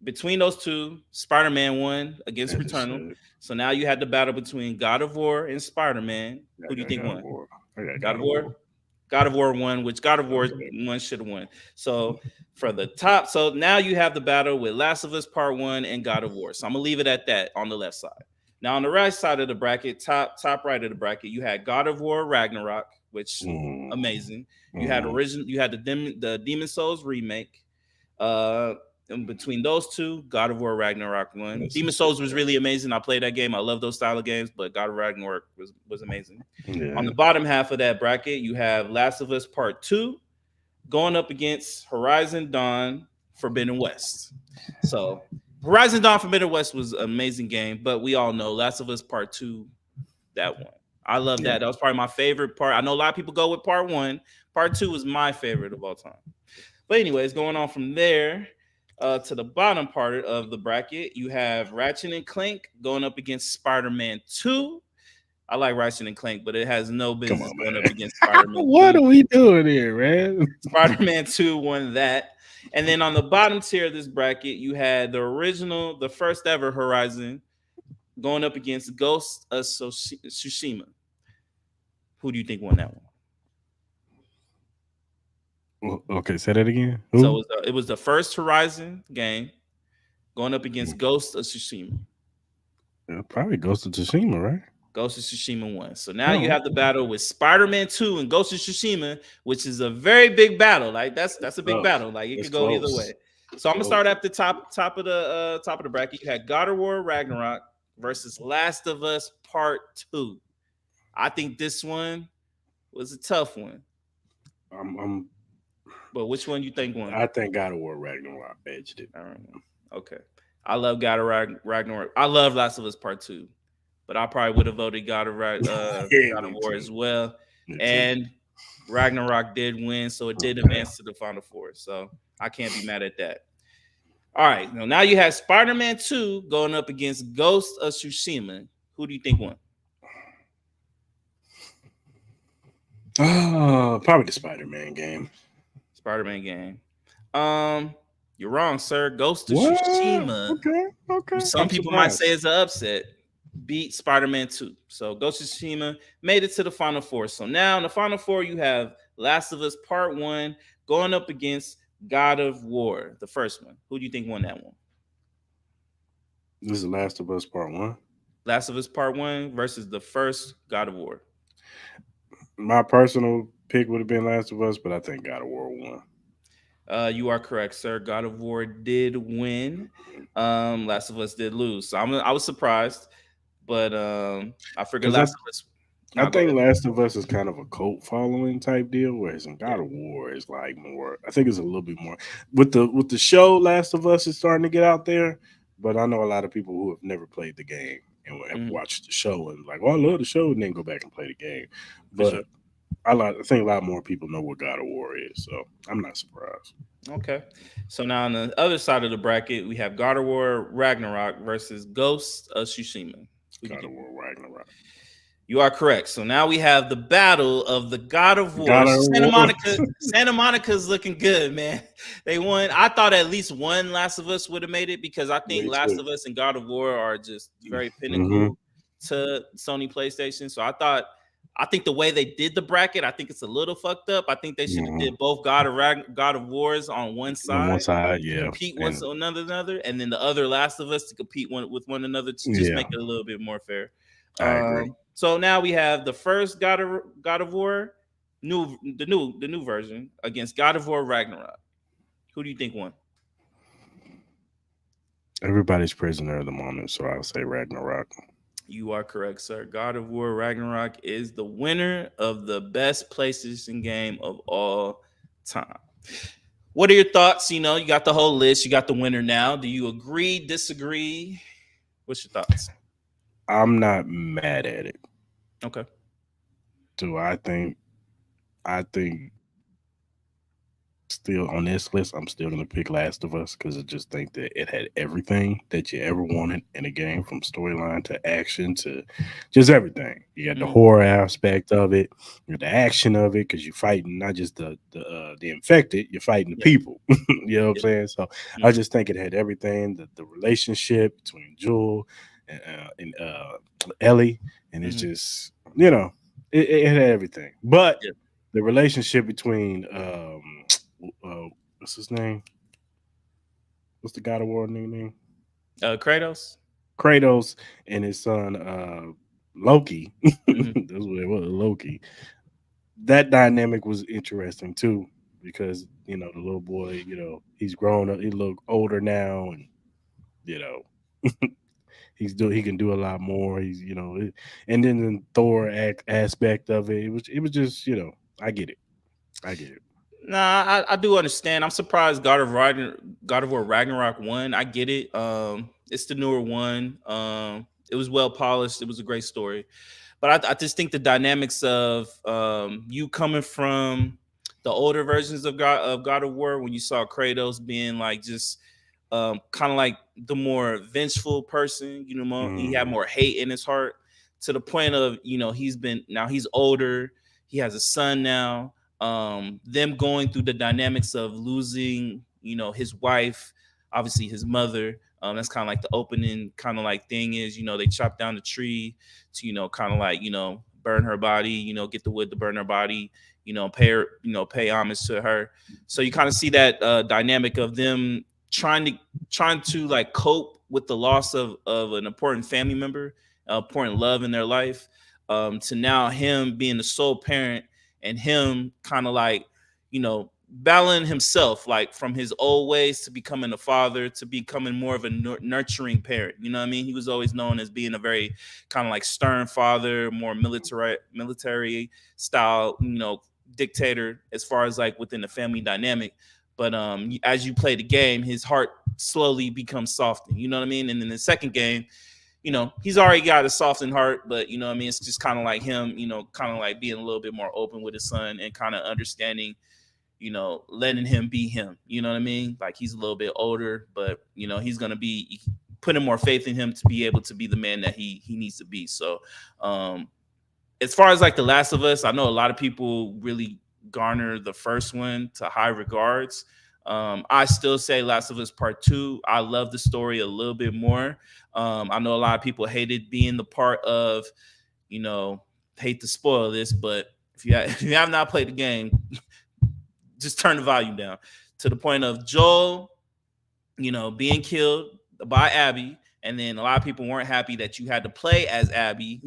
between those two, Spider-Man won against Returnal. So now you had the battle between God of War and Spider-Man. Who do you think won? God of War? God of War won, which God of War 1 should have won. So for the top, so now you have the battle with Last of Us Part 1 and God of War. So I'm going to leave it at that on the left side. Now on the right side of the bracket, top right of the bracket, you had God of War Ragnarok, which amazing. You had the Demon Souls remake. And between those two, God of War Ragnarok won. Demon Souls was really amazing. I played that game. I love those style of games, but God of Ragnarok was amazing. Yeah. On the bottom half of that bracket, you have Last of Us Part 2 going up against Horizon Dawn Forbidden West. So Horizon Dawn Forbidden West was an amazing game, but we all know Last of Us Part 2, that one. I love that. That was probably my favorite part. I know a lot of people go with Part 1. Part 2 was my favorite of all time. But anyways, going on from there, to the bottom part of the bracket, you have Ratchet and Clank going up against Spider-Man 2. I like Ratchet and Clank, but it has no business going up against Spider-Man. What are we doing here, man? Spider-Man 2 won that. And then on the bottom tier of this bracket, you had the first ever Horizon going up against Ghost of Tsushima. Who do you think won that one? Okay, say that again. Who? So it was the first Horizon game going up against Ghost of Tsushima. Probably Ghost of Tsushima, right? Ghost of Tsushima won. So now you have the battle with Spider-Man 2 and Ghost of Tsushima, which is a very big battle. Like that's a big battle. Like it could go either way. So I'm gonna start at the top of the bracket. You had God of War Ragnarok versus Last of Us Part 2. I think this one was a tough one. But which one you think won? I think God of War Ragnarok edged it. All right. Okay. I love God of Ragnarok. I love Last of Us Part 2. But I probably would have voted God of War as well. And Ragnarok did win, so it did advance to the Final Four. So I can't be mad at that. All right. Now you have Spider-Man 2 going up against Ghost of Tsushima. Who do you think won? Probably the Spider-Man game. Spider-Man game. You're wrong, sir. Ghost of Tsushima. Okay. Some people might say it's an upset. Beat Spider-Man 2. So Ghost of Tsushima made it to the Final Four. So now in the Final Four, you have Last of Us Part 1 going up against God of War, the first one. Who do you think won that one? This is Last of Us Part 1? Last of Us Part 1 versus the first God of War. My personal pick would have been Last of Us, but I think God of War won. You are correct, sir. God of War did win. Last of Us did lose. So I was surprised. But I figured Last of Us. I think Last of Us is kind of a cult following type deal, whereas in God of War is like more. I think it's a little bit more with the show. Last of Us is starting to get out there, but I know a lot of people who have never played the game and have watched the show and like, well, I love the show, and then go back and play the game. But I think a lot more people know what God of War is, so I'm not surprised. Okay. So now on the other side of the bracket, we have God of War Ragnarok versus Ghost of Tsushima. God of War Ragnarok. You are correct. So now we have the battle of the God of War. Santa Monica's looking good, man. They won. I thought at least one Last of Us would have made it because I think Last of Us and God of War are just very pinnacle to Sony PlayStation. So I think the way they did the bracket, I think it's a little fucked up. I think they should have did both God of Wars on one side. On one side, compete one another, and then the other Last of Us to compete with one another to just make it a little bit more fair. I agree. So now we have the first God of War, the new version against God of War Ragnarok. Who do you think won? Everybody's prisoner of the moment, so I'll say Ragnarok. You are correct, sir. God of War Ragnarok is the winner of the best PlayStation game of all time. What are your thoughts? You got the whole list. You got the winner now. Do you agree, disagree? What's your thoughts? I'm not mad at it. Okay. Do I think still on this list, I'm still going to pick Last of Us because I just think that it had everything that you ever wanted in a game, from storyline to action to just everything. You got the horror aspect of it, you got the action of it because you're fighting not just the infected, you're fighting the people. You know what I'm saying? So I just think it had everything. The relationship between Joel and Ellie, and it's just it had everything. But the relationship between what's his name? What's the God of War name? Kratos. Kratos and his son Loki. That's what it was, Loki. That dynamic was interesting too, because the little boy, he's grown up, he's a little older now, and he can do a lot more. He's and then the Thor aspect of it, it was just I get it. Nah, I do understand. I'm surprised God of War Ragnarok won. I get it. It's the newer one. It was well polished. It was a great story. But I just think the dynamics of you coming from the older versions of God of War, when you saw Kratos being like just kind of like the more vengeful person, he had more hate in his heart, to the point of he's older. He has a son now. Them going through the dynamics of losing, his wife, obviously his mother. That's kind of like the opening kind of like thing is, they chop down the tree to, kind of like, burn her body, get the wood to burn her body, pay homage to her. So you kind of see that dynamic of them trying to like cope with the loss of an important family member, pouring love in their life, to now him being the sole parent and him kind of like, battling himself, like from his old ways to becoming a father, to becoming more of a nurturing parent. You know what I mean? He was always known as being a very kind of like stern father, more military style, dictator as far as like within the family dynamic. But as you play the game, his heart slowly becomes softened. You know what I mean? And in the second game, he's already got a softened heart, but you know what I mean? It's just kind of like him, kind of like being a little bit more open with his son and kind of understanding, letting him be him. You know what I mean? Like he's a little bit older, but he's gonna be putting more faith in him to be able to be the man that he needs to be. So as far as like The Last of Us, I know a lot of people really garner the first one to high regards. I still say Last of Us Part 2. I love the story a little bit more. I know a lot of people hated being the part of, hate to spoil this, but if you have not played the game, just turn the volume down to the point of Joel, being killed by Abby. And then a lot of people weren't happy that you had to play as Abby,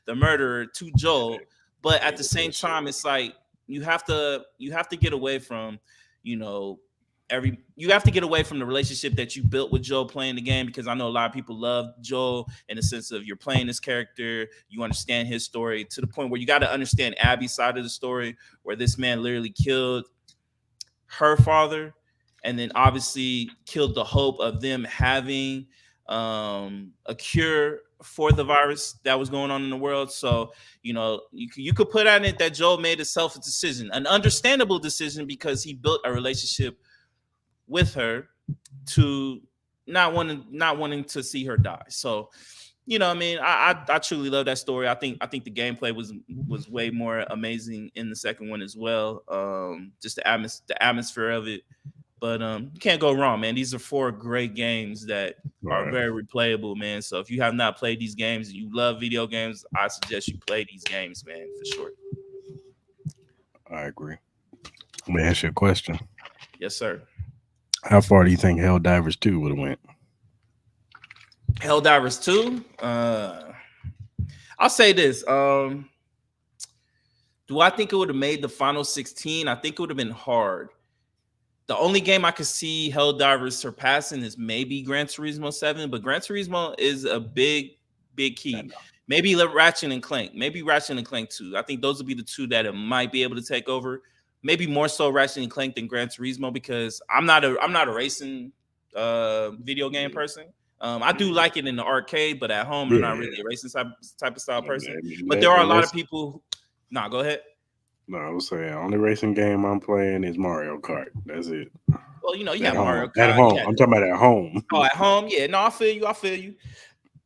the murderer, to Joel. But at the same time, it's like you have to get away from, you have to get away from the relationship that you built with Joel playing the game, because I know a lot of people love Joel in the sense of you're playing this character, you understand his story to the point where you got to understand Abby's side of the story, where this man literally killed her father and then obviously killed the hope of them having a cure for the virus that was going on in the world. So, you could put on it that Joel made a selfish decision, an understandable decision, because he built a relationship with her to not wanting to see her die. So, I truly love that story. I think the gameplay was way more amazing in the second one as well. Just the atmosphere of it. But you can't go wrong, man. These are 4 great games that are very replayable, man. So if you have not played these games and you love video games, I suggest you play these games, man, for sure. I agree. Let me ask you a question. Yes, sir. How far do you think Helldivers 2 would have went? Helldivers 2? I'll say this. Do I think it would have made the final 16? I think it would have been hard. The only game I could see Helldivers surpassing is maybe Gran Turismo 7, but Gran Turismo is a big key. Maybe Ratchet and Clank. Maybe Ratchet and Clank 2. I think those would be the 2 that it might be able to take over. Maybe more so Ratchet and Clank than Gran Turismo, because I'm not a racing video game person. I do like it in the arcade, but at home I'm not really a racing type of style person. But there are a lot of people. Go ahead. No, I was saying only racing game I'm playing is Mario Kart. That's it. Well, you got Mario Kart at home. I'm talking about at home. Oh, at home, yeah. No, I feel you.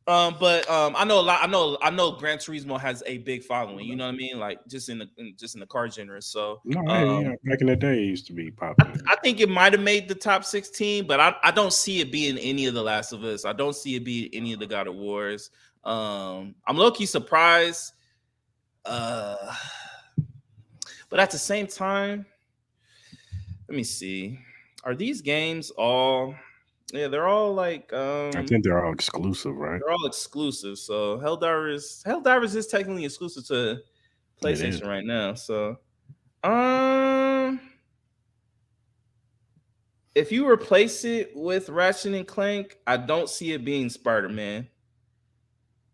But I know a lot. I know Gran Turismo has a big following. You know what I mean? Like just in the car genre. So back in the day, it used to be popular. I think it might have made the top 16, but I don't see it being any of the Last of Us. I don't see it being any of the God of Wars. I'm low-key surprised. But at the same time, let me see. Are these games all? Yeah, they're all like. I think they're all exclusive, right? They're all exclusive. So Helldivers is technically exclusive to PlayStation right now. So, if you replace it with Ratchet and Clank, I don't see it being Spider-Man.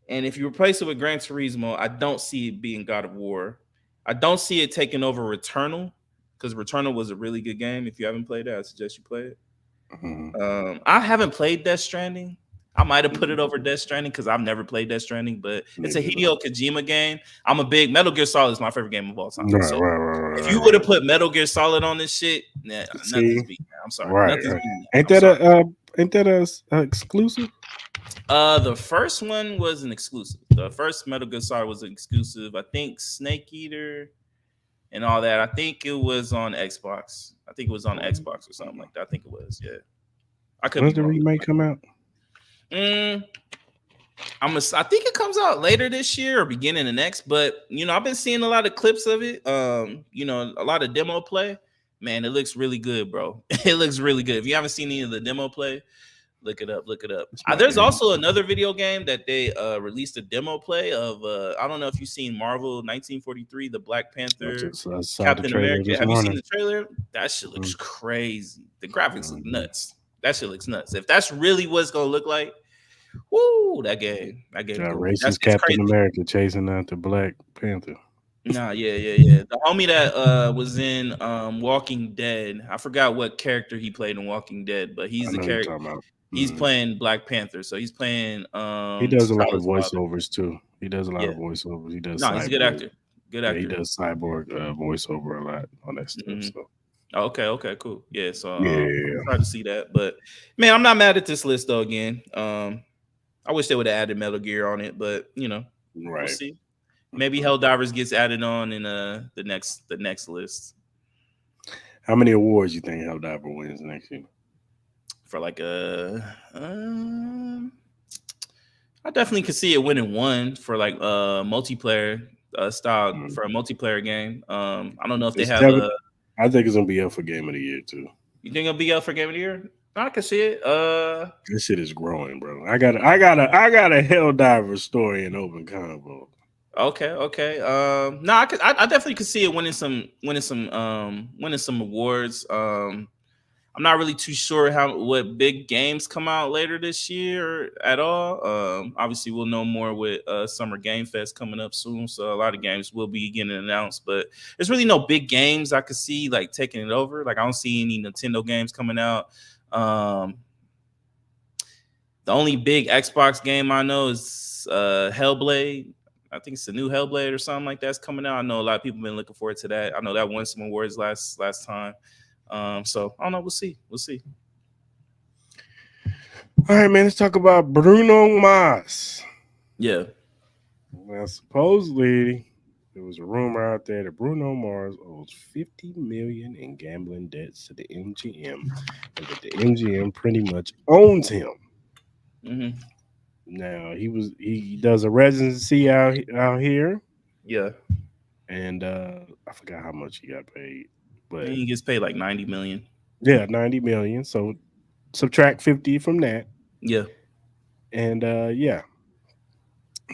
And if you replace it with Gran Turismo, I don't see it being God of War. I don't see it taking over Returnal, because Returnal was a really good game. If you haven't played it, I suggest you play it. Mm-hmm. I haven't played Death Stranding. I might have put it over Death Stranding because I've never played Death Stranding, but it's a Hideo Kojima game. I'm a big Metal Gear Solid is my favorite game of all time. If you would have put Metal Gear Solid on this shit, nothing's beat. I'm sorry. Right. Ain't that a exclusive? The first one was an exclusive. The first Metal Gear Solid was an exclusive. I think Snake Eater and all that. I think it was on Xbox. I think it was on Xbox or something like that. I think it was. Yeah. When's the remake come out? I think it comes out later this year or beginning of next. But I've been seeing a lot of clips of it. A lot of demo play. Man, it looks really good, bro. It looks really good. If you haven't seen any of the demo play, Look it up. There's also another video game that they released a demo play of. I don't know if you've seen Marvel 1943, the Black Panther, Captain America. Have you seen the trailer? That shit looks crazy. The graphics look nuts. That shit looks nuts. If that's really what it's gonna look like, woo, that game. Racist Captain America chasing out the Black Panther. Nah, yeah. The homie that was in Walking Dead. I forgot what character he played in Walking Dead, but he's the character. He's playing Black Panther, so he's playing. He does a lot of voiceovers too. He does a lot of voiceovers. He does. No, he's a good actor. Yeah, he does cyborg voiceover a lot on that stuff. So. Okay, cool. Yeah, so I'm trying to see that, but man, I'm not mad at this list though. Again, I wish they would have added Metal Gear on it, but we'll see. Maybe Helldivers gets added on in the next list. How many awards you think Helldiver wins next year? For like I definitely could see it winning one for like multiplayer style for a multiplayer game. I don't know if they have. I think it's gonna be up for Game of the Year too. You think it'll be up for Game of the Year? I can see it. This shit is growing, bro. I got a Helldiver story in open convo. Okay. No, I definitely could see it winning some awards. I'm not really too sure what big games come out later this year at all. Obviously, we'll know more with Summer Game Fest coming up soon, so a lot of games will be getting announced. But there's really no big games I could see like taking it over. Like I don't see any Nintendo games coming out. The only big Xbox game I know is Hellblade. I think it's the new Hellblade or something like that's coming out. I know a lot of people have been looking forward to that. I know that won some awards last time. So I don't know. We'll see. All right, man. Let's talk about Bruno Mars. Yeah. Well, supposedly there was a rumor out there that Bruno Mars owes $50 million in gambling debts to the MGM, and that the MGM pretty much owns him. Mm-hmm. Now he does a residency out here. Yeah. And I forgot how much he got paid. But he gets paid like $90 million. Yeah, $90 million. So subtract 50 from that. Yeah. And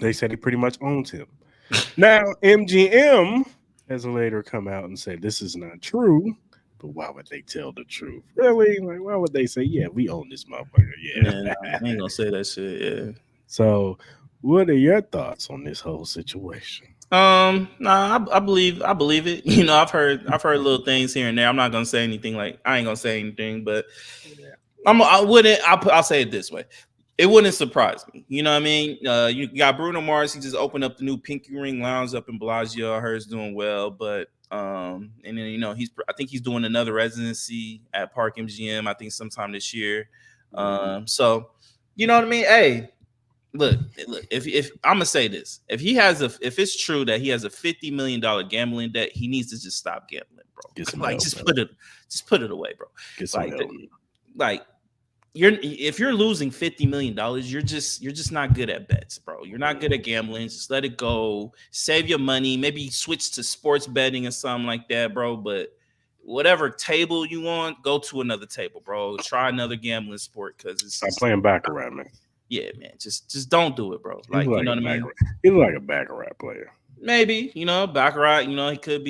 they said he pretty much owns him. Now, MGM has later come out and said this is not true. But why would they tell the truth? Really? Like, why would they say, yeah, we own this motherfucker? Yeah. I ain't gonna say that shit. Yeah. So what are your thoughts on this whole situation? I believe it. I've heard little things here and there. I'm not gonna say anything. Like I ain't gonna say anything, but I'll say it this way. It wouldn't surprise me. You know what I mean? You got Bruno Mars. He just opened up the new Pinky Ring Lounge up in Bellagio. I heard it's doing well, but and then I think he's doing another residency at Park MGM. I think sometime this year. So you know what I mean? Hey. Look. If I'm gonna say this, if it's true that he has a $50 million gambling debt, he needs to just stop gambling, bro. Just put it away, bro. If you're losing $50 million, you're just not good at bets, bro. You're not good at gambling. Just let it go. Save your money. Maybe switch to sports betting or something like that, bro. But whatever table you want, go to another table, bro. Try another gambling sport because it's I'm playing baccarat, man. Yeah, man. Just don't do it, bro. Like you know what I mean? He's like a baccarat player. Maybe, baccarat, it could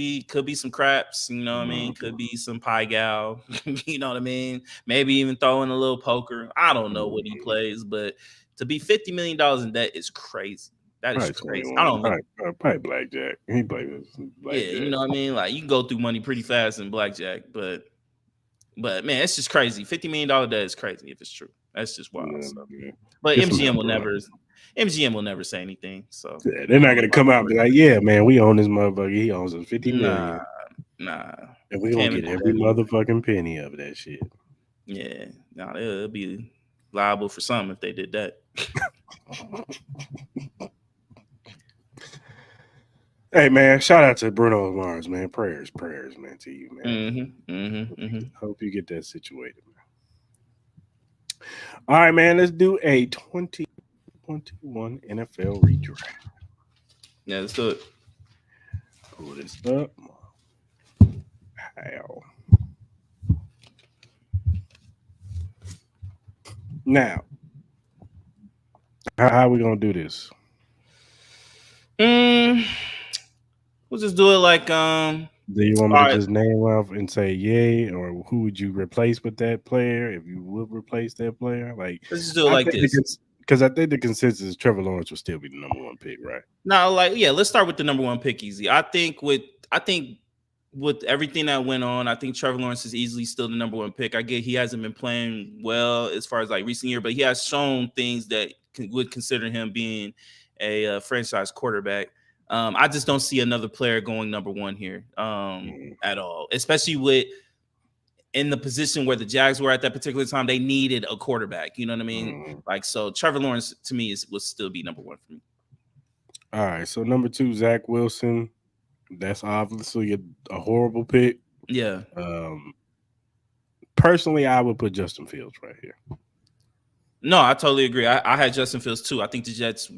be some craps, you know what I mean? Could be some pie gal, you know what I mean? Maybe even throw in a little poker. I don't know what he plays, but to be $50 million in debt is crazy. That is crazy. I don't know. Probably blackjack. He plays blackjack. Yeah, you know what I mean? Like you can go through money pretty fast in blackjack, but man, it's just crazy. $50 million debt is crazy if it's true. That's just wild. Yeah. But MGM will never say anything. So yeah, they're not gonna come out and be like, "Yeah, man, we own this motherfucker. He owns us $50 million. Nah, and we gonna get every motherfucking penny of that shit." Yeah, they'll be liable for something if they did that. Hey man, shout out to Bruno Mars, man. Prayers, man, to you, man. Hope you get that situated, man. All right, man. Let's do a 2021 NFL redraft. Yeah, let's do it. Pull this up. How? Now, how are we gonna do this? We'll just do it like Do you want me all to right. just name off and say yay, or who would you replace with that player if you would replace that player? Like, Let's just do it I like think this. because I think the consensus is Trevor Lawrence will still be the number one pick, right? No, like let's start with the number one pick easy. I think with everything that went on, I think Trevor Lawrence is easily still the number one pick. I get he hasn't been playing well as far as like recent year, but he has shown things that would consider him being a franchise quarterback. I just don't see another player going number one here at all, especially with in the position where the Jags were at that particular time. They needed a quarterback. You know what I mean? Like, so Trevor Lawrence to me would still be number one for me. All right, so number 2, Zach Wilson. That's obviously a horrible pick. Yeah. Personally, I would put Justin Fields right here. No, I totally agree. I had Justin Fields too. I think the Jets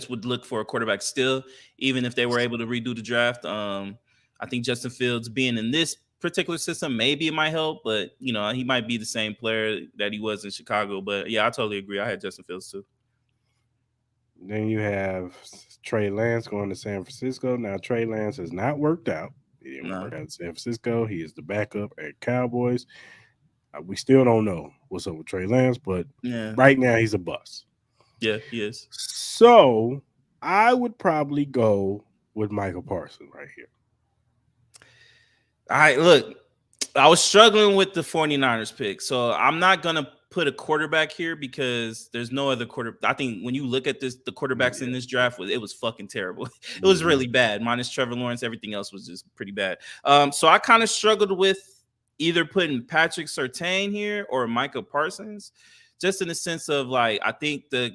would look for a quarterback still, even if they were able to redo the draft. I think Justin Fields being in this particular system, maybe it might help, but he might be the same player that he was in Chicago. But yeah, I totally agree. I had Justin Fields too. Then you have Trey Lance going to San Francisco. Now, Trey Lance has not worked out. He didn't work out in San Francisco. He is the backup at Cowboys. We still don't know what's up with Trey Lance, but right now he's a bust. Yeah, he is. So I would probably go with Michael Parsons right here. All right, look, I was struggling with the 49ers pick, so I'm not going to put a quarterback here because there's no other quarterback. I think when you look at the quarterbacks in this draft, it was fucking terrible. It was really bad. Minus Trevor Lawrence, everything else was just pretty bad. So I kind of struggled with either putting Patrick Surtain here or Micah Parsons, just in the sense of like, I think the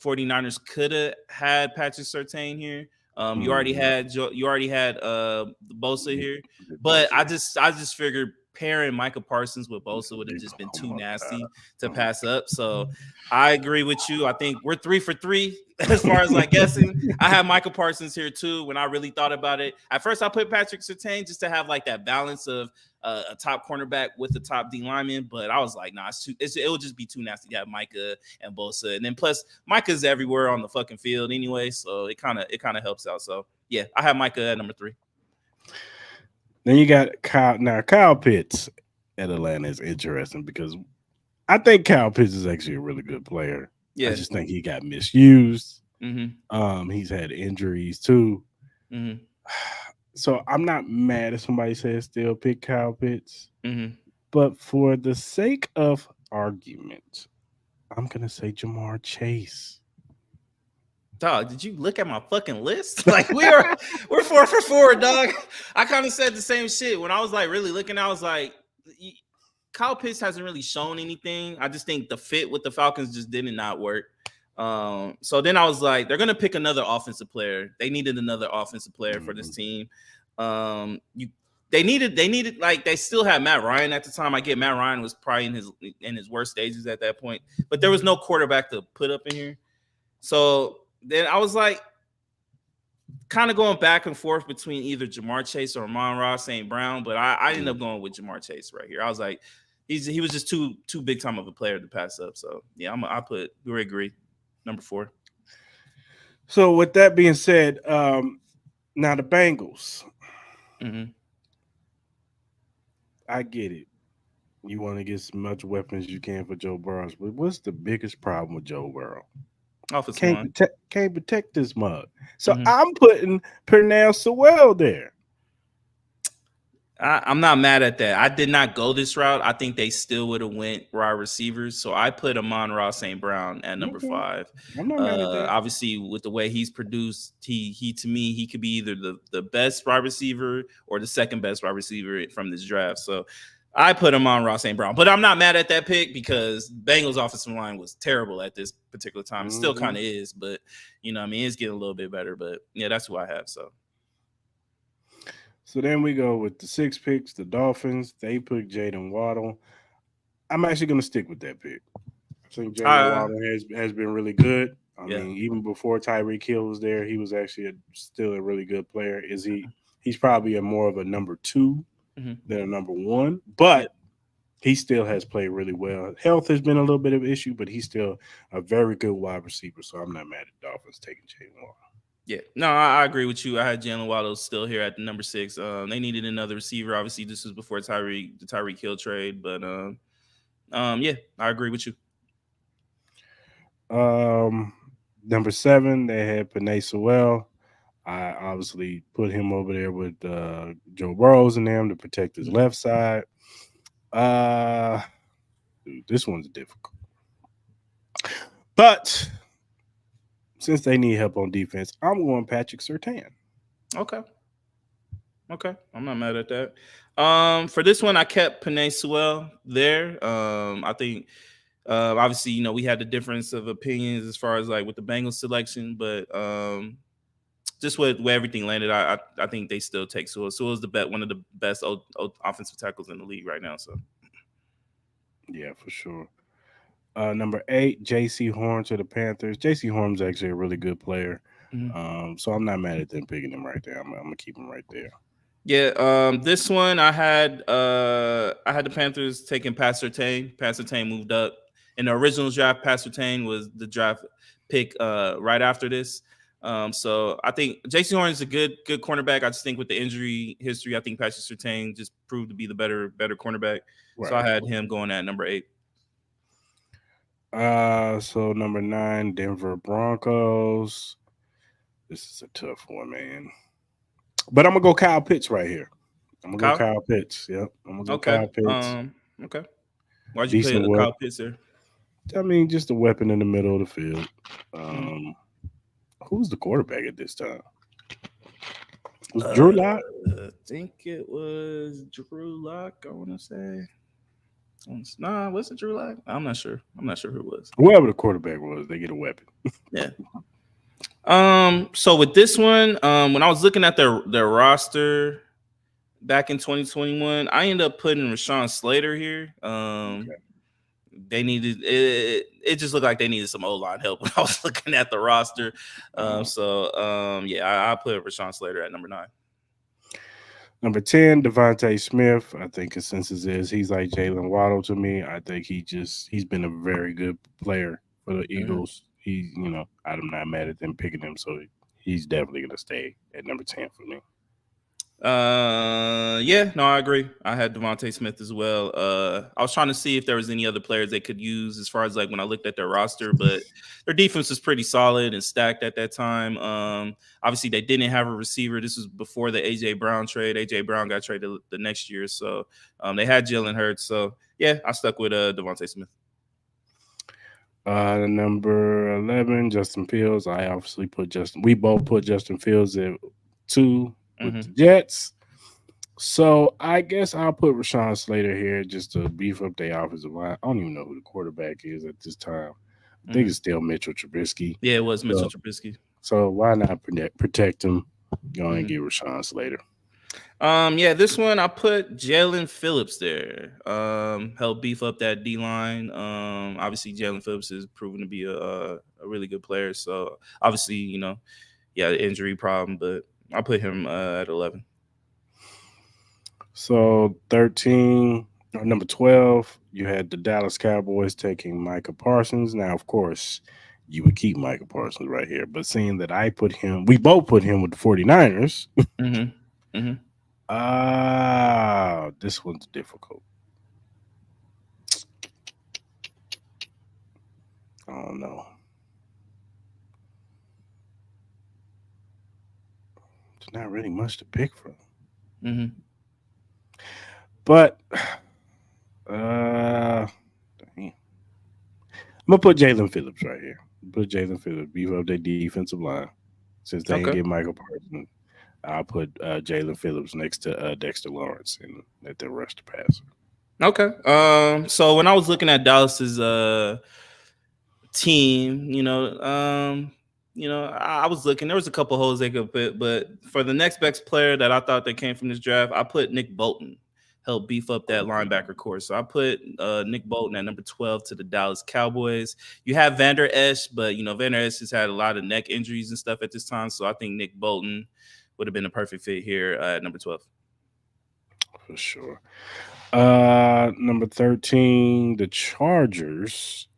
49ers could have had Patrick Surtain here. You already had Bosa here, but I just figured pairing Micah Parsons with Bosa would have just been too nasty to pass up. So I agree with you. I think we're 3 for 3 as far as like guessing. I have Micah Parsons here too. When I really thought about it, at first I put Patrick Surtain just to have like that balance of a top cornerback with the top D lineman, but I was like, nah, it would just be too nasty to have Micah and Bosa, and then plus Micah's everywhere on the fucking field anyway, so it kind of helps out. So yeah, I have Micah at number 3. Then you got Kyle. Now Kyle Pitts at Atlanta is interesting because I think Kyle Pitts is actually a really good player. Yeah, I just think he got misused. He's had injuries too. So I'm not mad if somebody says still pick Kyle Pitts. But for the sake of argument, I'm gonna say Jamar Chase. Dog, did you look at my fucking list? Like we're 4 for 4, dog. I kind of said the same shit when I was like really looking. I was like, Kyle Pitts hasn't really shown anything. I just think the fit with the Falcons just did not work. So then I was like, they're gonna pick another offensive player. They needed another offensive player for this team. They needed like they still had Matt Ryan at the time. I get Matt Ryan was probably in his worst stages at that point, but there was no quarterback to put up in here. So then I was like, kind of going back and forth between either Jamar Chase or Amon-Ra St. Brown, but I ended up going with Jamar Chase right here. I was like, he was just too big time of a player to pass up. So yeah, we agree, number 4. So with that being said, now the Bengals. I get it. You want to get as much weapons as you can for Joe Burrow, but what's the biggest problem with Joe Burrow? Can't protect this mug. So I'm putting Pernell Sewell there. I'm not mad at that. I did not go this route. I think they still would have went wide receivers. So I put Amon-Ra St. Brown at number 5. I'm not mad at that. Obviously, with the way he's produced, he to me, he could be either the best wide receiver or the second best wide receiver from this draft. So I put Amon-Ra St. Brown. But I'm not mad at that pick because Bengals offensive line was terrible at this particular time. It still kind of is, but it's getting a little bit better. But yeah, that's who I have. So then we go with the 6 picks, the Dolphins. They put Jayden Waddle. I'm actually going to stick with that pick. I think Jayden Waddle has been really good. I mean, even before Tyreek Hill was there, he was actually still a really good player. He's probably more of a number 2 than a number 1, but he still has played really well. Health has been a little bit of an issue, but he's still a very good wide receiver. So I'm not mad at Dolphins taking Jalen Waddle. Yeah, no, I agree with you. I had Jalen Waddle still here at the number 6. They needed another receiver. Obviously, this was before the Tyreek Hill trade, but yeah, I agree with you. Number 7, they had Penei Sewell. I obviously put him over there with Joe Burrows and them to protect his left side. Dude, this one's difficult. But since they need help on defense, I'm going Patrick Surtain. Okay, I'm not mad at that. For this one, I kept Penei Sewell there. I think obviously, we had the difference of opinions as far as like with the Bengals selection, but just where everything landed, I think they still take Sewell. Sewell's one of the best offensive tackles in the league right now. So yeah, for sure. Number 8, J.C. Horn to the Panthers. J.C. Horn's actually a really good player. Mm-hmm. So I'm not mad at them picking him right there. I'm gonna keep him right there. Yeah, this one I had the Panthers taking Pat Surtain. Pat Surtain moved up. In the original draft, Pat Surtain was the draft pick right after this. So I think J.C. Horn is a good cornerback. I just think with the injury history, I think Patrick Surtain just proved to be the better cornerback. Right. So I had him going at number 8. So number 9, Denver Broncos. This is a tough one, man. But I'm gonna go Kyle Pitts right here. I'm gonna go Kyle Pitts. Yep, I'm gonna go Kyle Pitts. Okay. Why'd you play Kyle Pitts there? I mean, just a weapon in the middle of the field. Who's the quarterback at this time? Was Drew Lock? I think it was Drew Lock. I want to say. Nah, was it Drew Lock? I'm not sure. I'm not sure who it was. Whoever the quarterback was, they get a weapon. Yeah. So with this one, when I was looking at their roster back in 2021, I ended up putting Rashawn Slater here. Okay. They needed it. It just looked like they needed some O-line help when I was looking at the roster. Yeah, I put Rashawn Slater at number 9. Number 10, Devontae Smith. I think consensus is he's like Jalen Waddle to me. I think he's been a very good player for the Eagles. I'm not mad at them picking him, so he's definitely gonna stay at number 10 for me. Yeah, no, I agree. I had Devontae Smith as well. I was trying to see if there was any other players they could use as far as like when I looked at their roster, but their defense was pretty solid and stacked at that time. Obviously they didn't have a receiver. This was before the AJ Brown trade. AJ Brown got traded the next year, so they had Jalen Hurts. So yeah, I stuck with Devontae Smith. Number 11, Justin Fields. I obviously we both put Justin Fields at 2 with the Jets. So I guess I'll put Rashawn Slater here just to beef up their offensive line. I don't even know who the quarterback is at this time. I think it's still Mitchell Trubisky. Yeah, it was Mitchell Trubisky. So why not protect him? Go and get Rashawn Slater. Yeah, this one I put Jalen Phillips there. Help beef up that D line. Obviously Jalen Phillips is proven to be a really good player. So obviously, injury problem, but I put him at 11. So 13, number 12, you had the Dallas Cowboys taking Micah Parsons. Now, of course, you would keep Micah Parsons right here, but seeing that we both put him with the 49ers. This one's difficult. I don't know. There's not really much to pick from. But I'm gonna put Jalen Phillips right here. Put Jalen Phillips, beef up their defensive line. Since they didn't get Michael Parsons, I'll put Jalen Phillips next to Dexter Lawrence and let them rush the passer. Okay. So when I was looking at Dallas's team, I was looking. There was a couple holes they could put, but for the next best player that I thought that came from this draft, I put Nick Bolton. Help beef up that linebacker core. So I put Nick Bolton at number 12 to the Dallas Cowboys. You have Vander Esch, but Vander Esch has had a lot of neck injuries and stuff at this time. So I think Nick Bolton would have been a perfect fit here at number 12. for sure. Number 13, the Chargers.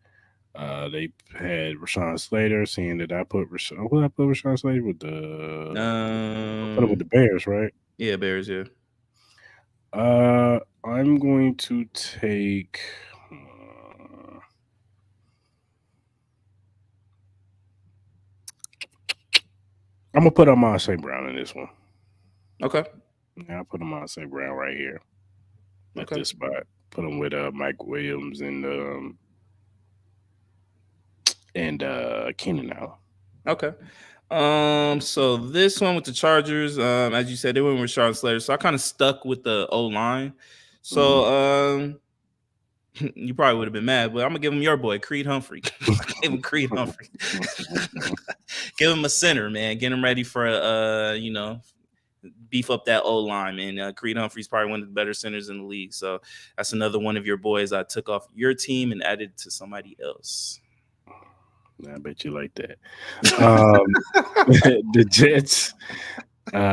They had Rashawn Slater, seeing that I put Rashawn. What I put Rashawn Slater with the? Put him with the Bears, right? Yeah, Bears. Yeah. I'm going to take. I'm gonna put Amon St. Brown in this one. Okay. Yeah, I'll put Amon St. Brown right here at Okay. this spot. Put him with Mike Williams and Keenan Allen. Okay. So this one with the Chargers, as you said, they went with Rashawn Slater. So I kind of stuck with the O line. So you probably would have been mad, but I'm gonna give him your boy, Creed Humphrey. I gave him Creed Humphrey. Give him a center, man. Get him ready for beef up that O line, man. Creed Humphrey's probably one of the better centers in the league. So that's another one of your boys I took off your team and added to somebody else. I bet you like that. The Jets,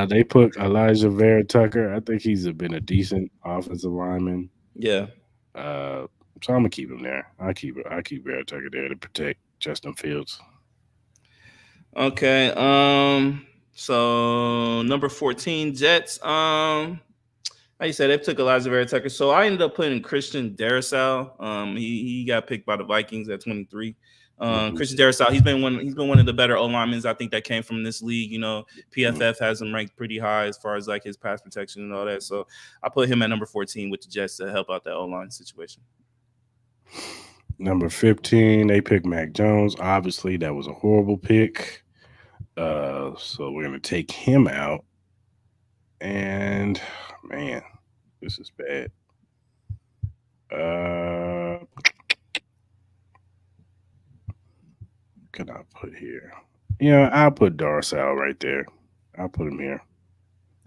they put Elijah Vera Tucker. I think he's been a decent offensive lineman. Yeah. So I'm gonna keep him there. I keep Vera Tucker there to protect Justin Fields. Okay. So number 14, Jets. Like you said, they took Elijah Vera Tucker. So I ended up putting Christian Darrisaw. He got picked by the Vikings at 23. Christian Darrisaw, he's been one of the better O linemen I think that came from this league. PFF has him ranked pretty high as far as like his pass protection and all that. So I put him at number 14 with the Jets to help out that O line situation. Number 15, they picked Mac Jones. Obviously, that was a horrible pick. So we're gonna take him out. And man, this is bad. Can I put here? Yeah, I'll put Darcel right there. I'll put him here.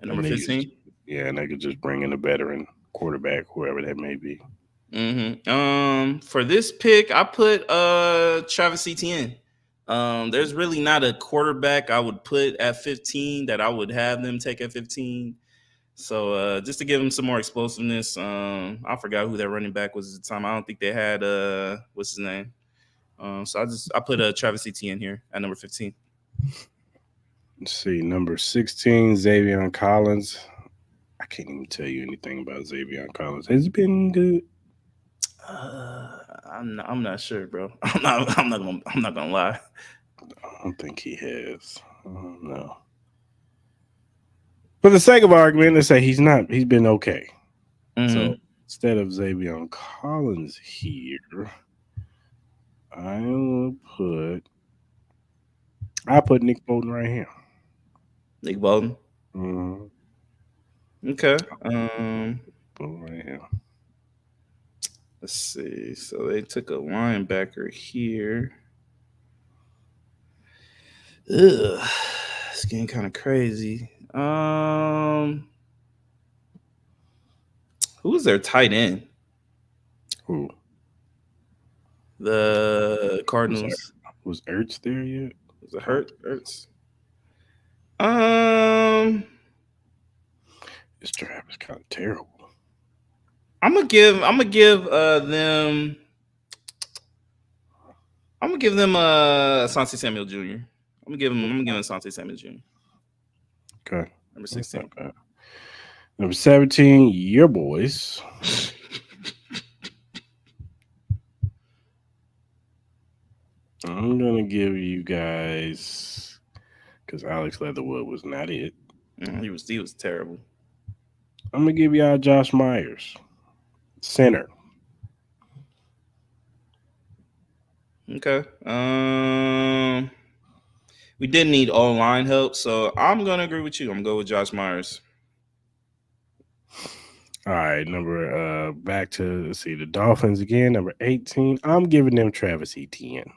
At number 15? Yeah, and they could just bring in a veteran quarterback, whoever that may be. For this pick, I put Travis Etienne. There's really not a quarterback I would put at 15 that I would have them take at 15. So just to give him some more explosiveness, I forgot who that running back was at the time. I don't think they had what's his name. So I put Travis Etienne here at number 15. Let's see, number 16, Xavier Collins. I can't even tell you anything about Xavier Collins. Has he been good? I'm not sure, bro. I'm not gonna lie. I don't think he has. I don't know. For the sake of argument, let's say he's been okay. So instead of Xavier Collins here, I'll put Nick Bolton right here. Nick Bolton. Okay. Bolton right here. Let's see. So they took a linebacker here. Ugh, it's getting kind of crazy. Who was their tight end? Who? The Cardinals. Was Ertz there yet? Was it Ertz? This draft is kind of terrible. I'm gonna give them Asante Samuel Jr. I'm gonna give him Asante Samuel Jr. Okay. Number 16. Number 17, your boys. I'm gonna give you guys, because Alex Leatherwood was not it. He was terrible. I'm gonna give y'all Josh Myers, center. Okay. We did need O-line help, so I'm gonna agree with you. I'm gonna go with Josh Myers. All right, back to the Dolphins again. Number 18, I'm giving them Travis Etienne.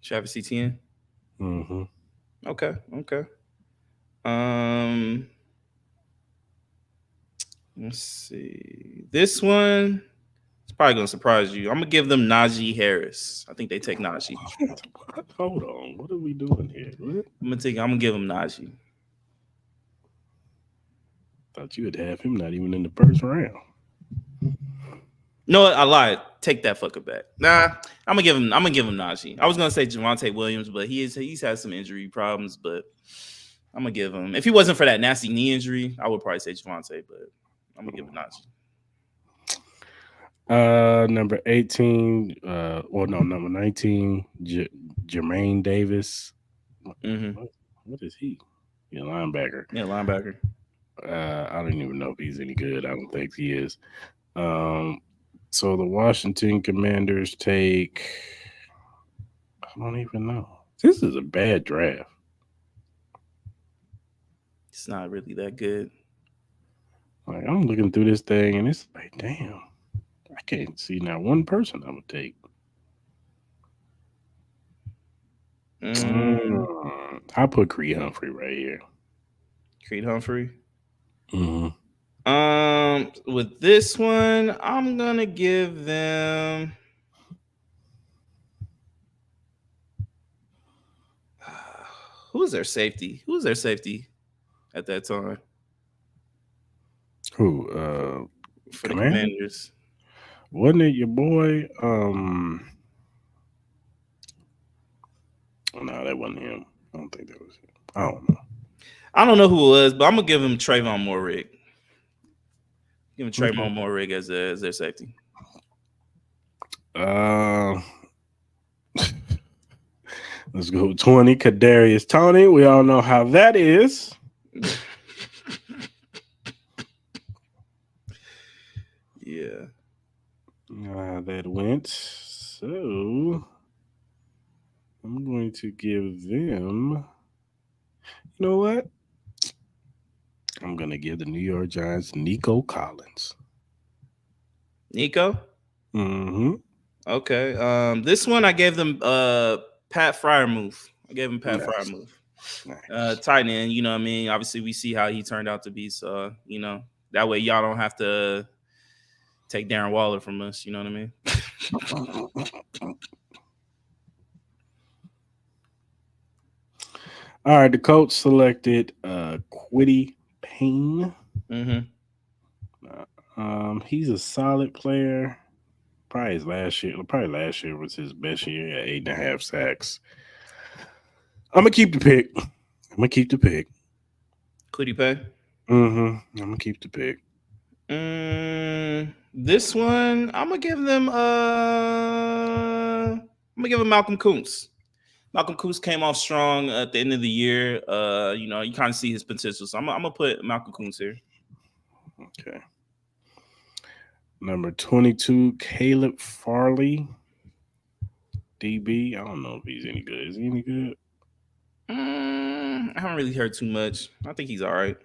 Travis Etienne. Okay. Let's see. This one, it's probably gonna surprise you. I'm gonna give them Najee Harris. I think they take Najee. Hold on, what are we doing here? What? I'm gonna give them Najee. Thought you would have him not even in the first round. No, I lied. Take that fucker back. Nah, I'm gonna give him Najee. I was gonna say Javonte Williams, but he's had some injury problems. But I'm gonna give him. If he wasn't for that nasty knee injury, I would probably say Javonte. But I'm gonna give him Najee. Number 18. Number 19. Jermaine Davis. Mm-hmm. What is he? Yeah, linebacker. Yeah, linebacker. I don't even know if he's any good. I don't think he is. So the Washington Commanders take. I don't even know. This is a bad draft. It's not really that good. Like, I'm looking through this thing and it's like, damn, I can't see not one person I'm gonna take. I put Creed Humphrey right here. Creed Humphrey. Mm-hmm. With this one, I'm gonna give them. Who's their safety? Who's their safety at that time? Who? For the Commanders. Wasn't it your boy? No, that wasn't him. I don't think that was him. I don't know. I don't know who it was, but I'm gonna give him Trayvon Moehrig. Give him Trayvon Moehrig as their safety. Let's go 20. Kadarius Toney. We all know how that is. Yeah. That went. So I'm going to give them. You know what? I'm going to give the New York Giants Nico Collins. Nico? Mm-hmm. Okay. This one I gave them Pat Freiermuth. I gave him Pat Freiermuth. Nice. Tight end, you know what I mean? Obviously, we see how he turned out to be. So, that way y'all don't have to take Darren Waller from us. You know what I mean? All right, the coach selected Kwity Paye. Mm-hmm. He's a solid player. Probably last year was his best year at 8.5 sacks. I'm gonna keep the pick. Kwity Paye. Mm-hmm. I'm gonna keep the pick. This one, I'm gonna give them. Malcolm Kuntz. Malcolm Kuntz came off strong at the end of the year. You kind of see his potential. So I'm gonna put Malcolm Kuntz here. Okay. Number 22, Caleb Farley. DB. I don't know if he's any good. Is he any good? I haven't really heard too much. I think he's all right.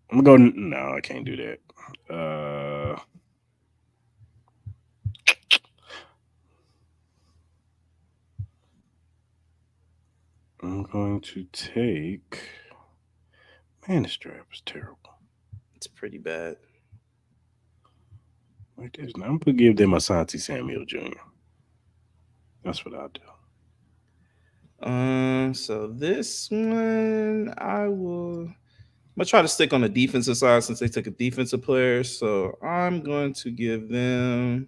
I'm gonna go. No, I can't do that. I'm going to take. Man, this draft is terrible. It's pretty bad. Like this. Now I'm gonna give them Asante Samuel Jr. That's what I'll do. So this one I'm gonna try to stick on the defensive side since they took a defensive player. So I'm going to give them.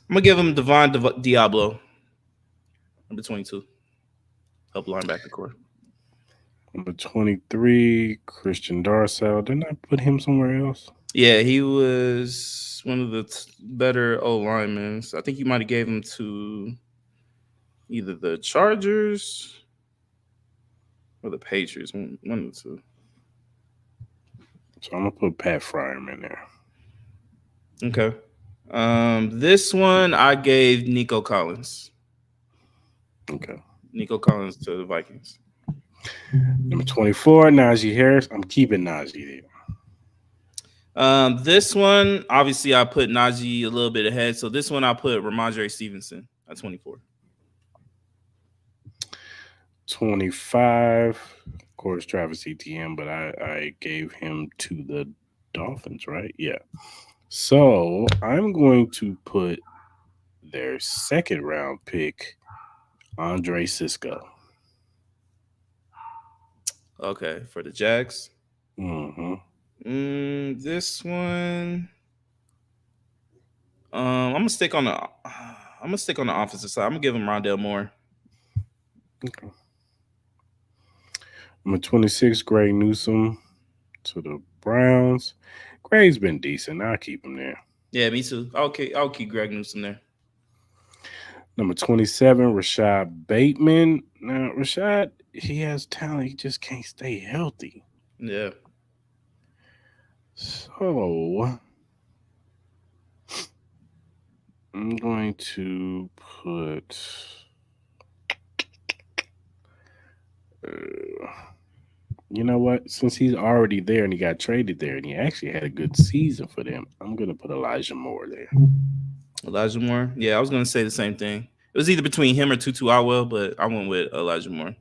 I'm gonna give him Devon Diablo, number 22, help linebacker core. Number 23, Christian Darcel. Didn't I put him somewhere else? Yeah, he was one of the better O linemen. So I think you might have gave him to either the Chargers or the Patriots, one of the two. So I'm gonna put Pat Freiermuth in there. Okay. This one I gave Nico Collins. Okay. Nico Collins to the Vikings. Number 24, Najee Harris. I'm keeping Najee there. This one, obviously, I put Najee a little bit ahead. So this one, I put Ramondre Stevenson at 24. 25, of course, Travis Etienne, but I gave him to the Dolphins, right? Yeah. So I'm going to put their second round pick, Andre Cisco. Okay, for the Jags. Mm-hmm. This one. I'm gonna stick on the. I'm gonna stick on the offensive side. I'm gonna give him Rondell Moore. Okay. Number 26, Greg Newsome to the Browns. Greg's been decent. I'll keep him there. Yeah, me too. Okay, I'll keep Greg Newsome there. Number 27, Rashad Bateman. Now, Rashad, he has talent. He just can't stay healthy. Yeah. So, I'm going to put. You know what? Since he's already there and he got traded there and he actually had a good season for them, I'm going to put Elijah Moore there. Elijah Moore. Yeah, I was gonna say the same thing. It was either between him or Tutu Atwell, but I went with Elijah Moore.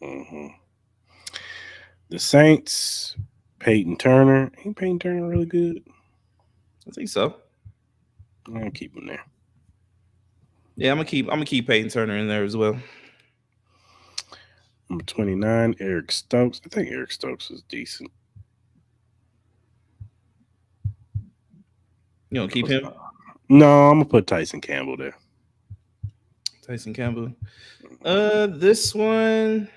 Mm-hmm. The Saints, Peyton Turner. Ain't Peyton Turner really good? I think so. I'm gonna keep him there. Yeah, I'm gonna keep Peyton Turner in there as well. Number 29, Eric Stokes. I think Eric Stokes is decent. You don't keep him? No, I'm gonna put Tyson Campbell there. Tyson Campbell. This one.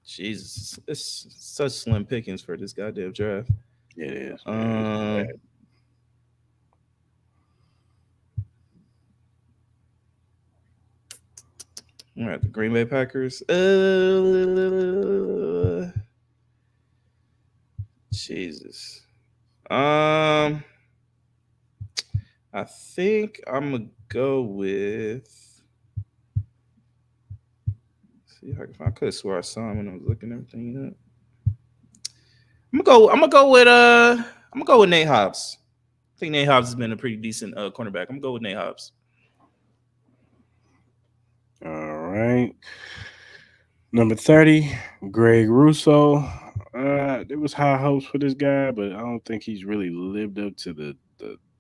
Jesus, it's such slim pickings for this goddamn draft. It is. All right, the Green Bay Packers. Jesus. I think I'm gonna go with. See if I can find. I could have swore I saw him when I was looking everything up. I'm gonna go with Nate Hobbs. I think Nate Hobbs has been a pretty decent cornerback. I'm gonna go with Nate Hobbs. All right. Number 30, Greg Russo. There was high hopes for this guy, but I don't think he's really lived up to the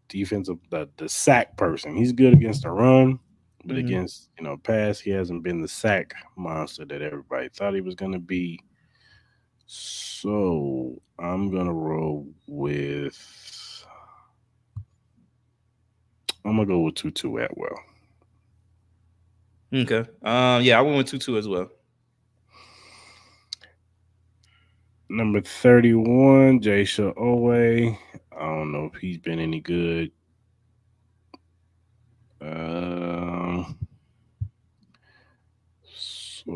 defensive the sack person. He's good against the run, but against pass, he hasn't been the sack monster that everybody thought he was gonna be. So I'm gonna roll with. I'm gonna go with Tutu Atwell. Okay. Yeah, I went with Tutu as well. Number 31, Jasha Owe. I don't know if he's been any good. So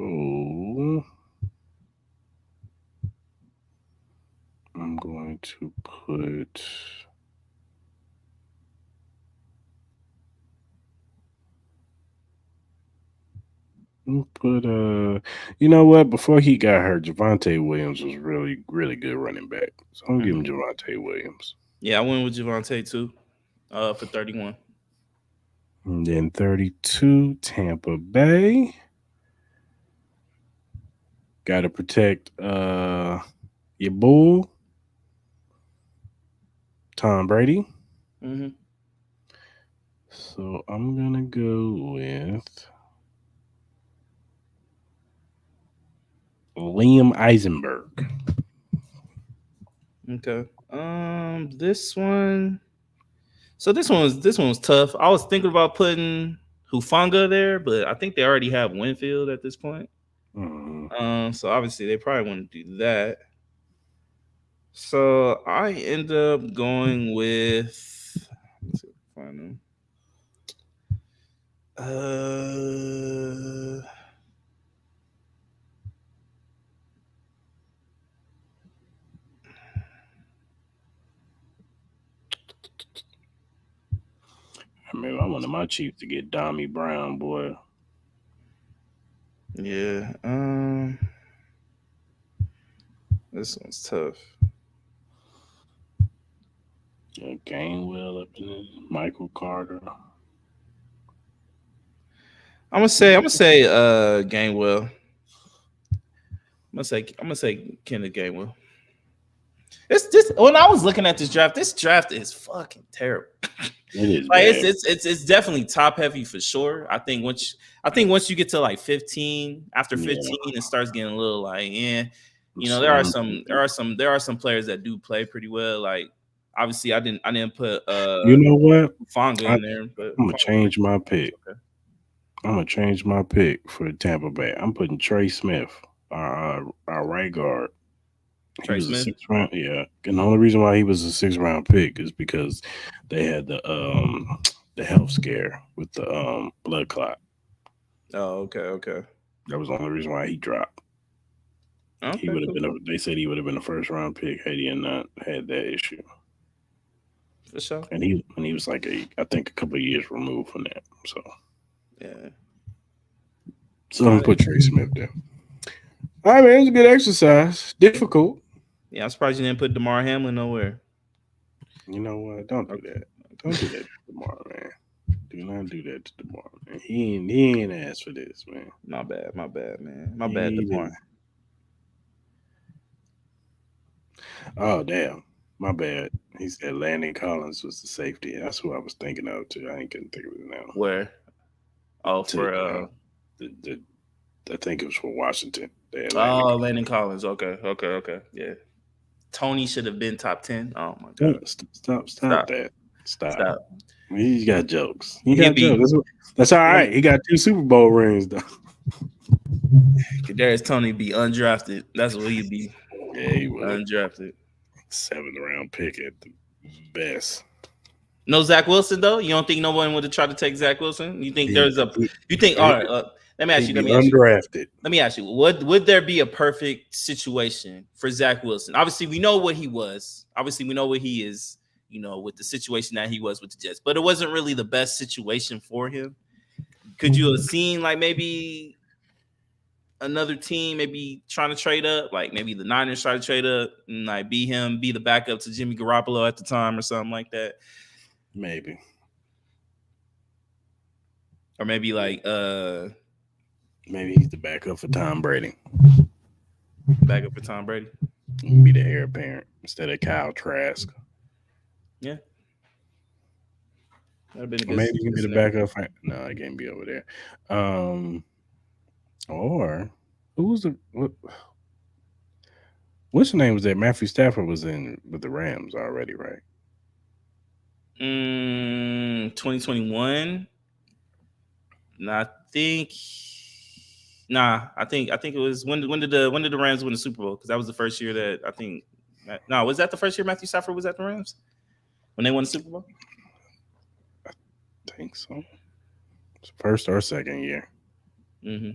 I'm going to put. But you know what? Before he got hurt, Javonte Williams was really, really good running back. So I'm giving Javonte Williams. Yeah, I went with Javonte too. For 31. And then 32, Tampa Bay. Got to protect your bull, Tom Brady. Mm-hmm. So I'm gonna go with Liam Eisenberg. Okay. This one. So this one was tough. I was thinking about putting Hufanga there, but I think they already have Winfield at this point. So obviously they probably wouldn't do that. So I end up going with. Let's see if I can find them. I mean, I wanted my Chiefs to get Dommy Brown, boy. Yeah. This one's tough. Yeah, Gainwell up in it, Michael Carter. I'm gonna say Gainwell. I'm gonna say Kenneth Gainwell. This when I was looking at this draft is fucking terrible. It is Like bad. it's definitely top heavy for sure. I think once you get to like 15, after 15, it starts getting a little like, there are some players that do play pretty well. Like obviously, I didn't put You know what? Fonga in there, but I'm gonna change my pick. Okay. I'm gonna change my pick for Tampa Bay. I'm putting Trey Smith, our right guard. He was Smith? a 6th round. Yeah, and the only reason why he was a 6th round pick is because they had the health scare with the blood clot. Oh, okay. That was the only reason why he dropped. Okay, He would have cool. been. They said he would have been a 1st round pick had he not had that issue. For sure. And he was like I think a couple of years removed from that. So yeah. So I'm gonna put Trey Smith there. All right, man. It was a good exercise. Difficult. Yeah, I'm surprised you didn't put DeMar Hamlin nowhere. You know what? Don't do that. Don't do that to DeMar, man. Do not do that to DeMar, man. He ain't asked for this, man. My bad, man. My bad, DeMar. Oh, damn. My bad. He said Landon Collins was the safety. That's who I was thinking of too. I ain't couldn't think of it now. Where? Oh, for I think it was for Washington. Landon Collins. Okay. Yeah. Tony should have been top 10. Oh my god. Stop that. Stop. He got jokes. That's all right. He got 2 Super Bowl rings though. Kadarius Toney be undrafted. That's what he'd be. Yeah, he would. Undrafted. 7th round pick at the best. No Zach Wilson though. You don't think no one would have tried to take Zach Wilson? You think there's a? You think all right? Let me ask you. Undrafted. Let me ask you. Would there be a perfect situation for Zach Wilson? Obviously, we know what he was. Obviously, we know what he is. With the situation that he was with the Jets, but it wasn't really the best situation for him. Could you have seen like maybe another team maybe trying to trade up, like maybe the Niners try to trade up and like be the backup to Jimmy Garoppolo at the time or something like that? Maybe. Or maybe like maybe he's the backup for Tom Brady. Backup for Tom Brady. Be the heir apparent instead of Kyle Trask. Yeah. Maybe you can be the backup for no, I can't be over there. Or what's the name was that? Matthew Stafford was in with the Rams already, right? 2021. I think it was when did the Rams win the Super Bowl? Because that was the first year that I think. No, was that the first year Matthew Stafford was at the Rams when they won the Super Bowl? I think so. It's first or second year. Mm-hmm.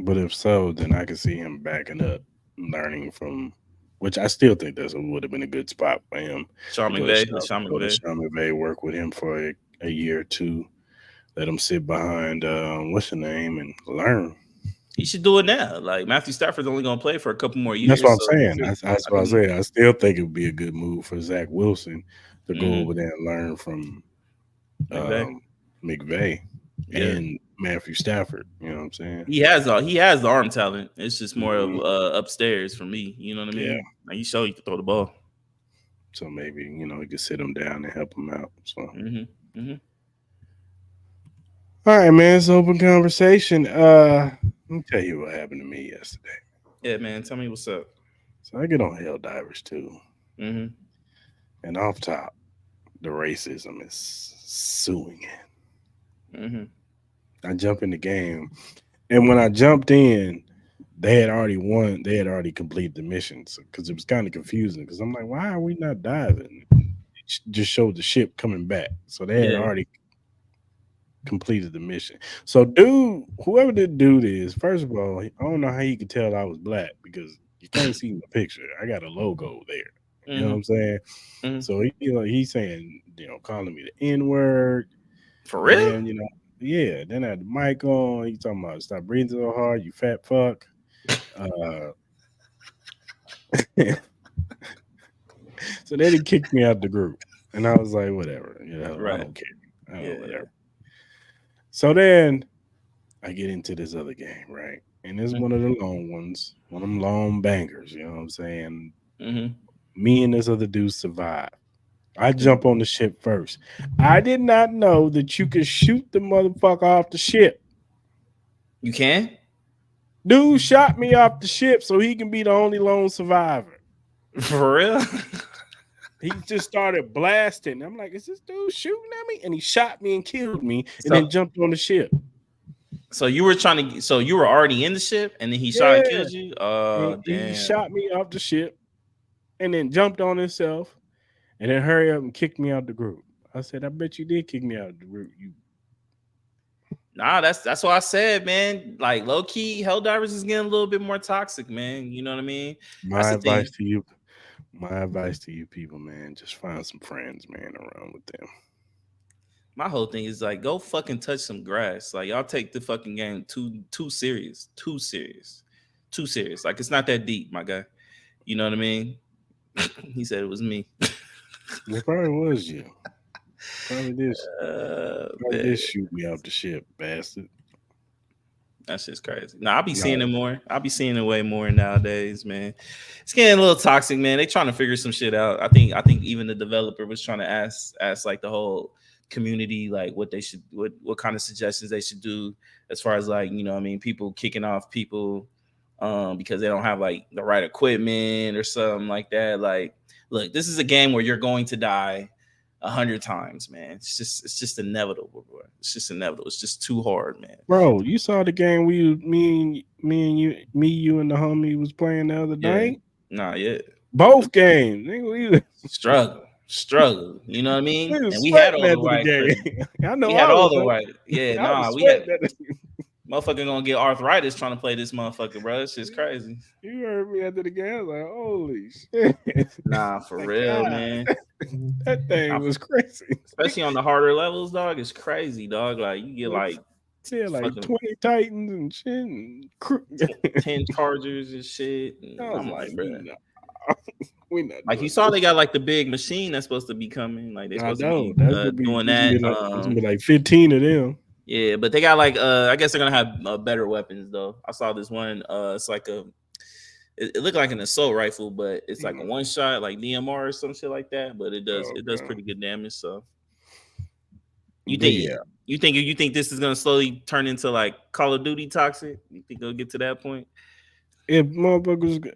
But if so, then I could see him backing up, learning from. Which I still think would have been a good spot for him. Sean McVay, work with him for a year or 2. Let him sit behind what's the name and learn. He should do it now. Like Matthew Stafford's only going to play for a couple more years. That's what I'm saying. That's what I'm saying. I still think it would be a good move for Zach Wilson to go over there and learn from McVay and Matthew Stafford. You know what I'm saying? He has the arm talent. It's just more of upstairs for me. You know what I mean? Yeah. Like he showed you can throw the ball. So maybe he could sit him down and help him out. So. All right, man. It's open conversation. Let me tell you what happened to me yesterday. Yeah, man. Tell me what's up. So I get on Hell Divers too. Mm-hmm. And off top, the racism is suing it. Mm-hmm. I jump in the game. And when I jumped in, they had already won. They had already completed the missions because it was kind of confusing because I'm like, why are we not diving? It just showed the ship coming back. So they had already completed the mission. So whoever the dude is, first of all, I don't know how you could tell I was black because you can't see the picture. I got a logo there. Mm-hmm. You know what I'm saying? Mm-hmm. So he's saying, calling me the N-word. For real? And, yeah. Then I had the mic on. He's talking about stop breathing so hard, you fat fuck. So then he kicked me out the group. And I was like, whatever. Right. I don't care. Whatever. So then I get into this other game, right? And it's one of the long ones, one of them long bangers, you know what I'm saying? Mm-hmm. Me and this other dude survived. I jump on the ship first. I did not know that you could shoot the motherfucker off the ship. You can? Dude shot me off the ship so he can be the only lone survivor. For real? He just started blasting. I'm like, is this dude shooting at me? And he shot me and killed me and then jumped on the ship. So you were you were already in the ship and then he shot and killed you? Damn. He shot me off the ship and then jumped on himself and then hurry up and kicked me out the group. I said, I bet you did kick me out of the group. Nah, that's what I said, man. Like low key, Helldivers is getting a little bit more toxic, man. You know what I mean? My advice to you people, man, just find some friends, man, around with them. My whole thing is like, go fucking touch some grass. Like y'all take the fucking game too serious. Like it's not that deep, my guy. You know what I mean? He said it was me. It probably was you. Probably did shoot me off the ship, bastard. That's just crazy. No, I'll be seeing it more. I'll be seeing it way more nowadays, man. It's getting a little toxic, man. They trying to figure some shit out. I think even the developer was trying to ask like the whole community, like what they should, what kind of suggestions they should do as far as like, you know what I mean, people kicking off people because they don't have like the right equipment or something like that. Like, look, this is a game where you're going to die 100 times, man. It's just inevitable, bro. It's just inevitable. It's just too hard, man. Bro, you saw the game me and you and the homie was playing the other night? Nah, yeah. Both games. We struggle. You know what I mean? And we had all the right. I know we had all the right. Yeah, nah, we had that. Motherfucker gonna get arthritis trying to play this motherfucker, bro. It's just crazy. You heard me after the game. I was like, holy shit. Nah, for real, man. That thing was crazy. Especially on the harder levels, dog. It's crazy, dog. Like you get like 20 Titans and shit and 10 Chargers and shit. And I'm like, bro. We not like you saw they got like the big machine that's supposed to be coming. Like they're supposed to be doing that. It's gonna be like 15 of them. Yeah, but they got like I guess they're gonna have better weapons though. I saw this one. It's like it looked like an assault rifle, but it's like a one shot, like DMR or some shit like that. But it does pretty good damage. So you think this is gonna slowly turn into like Call of Duty toxic? You think it'll get to that point? If motherfuckers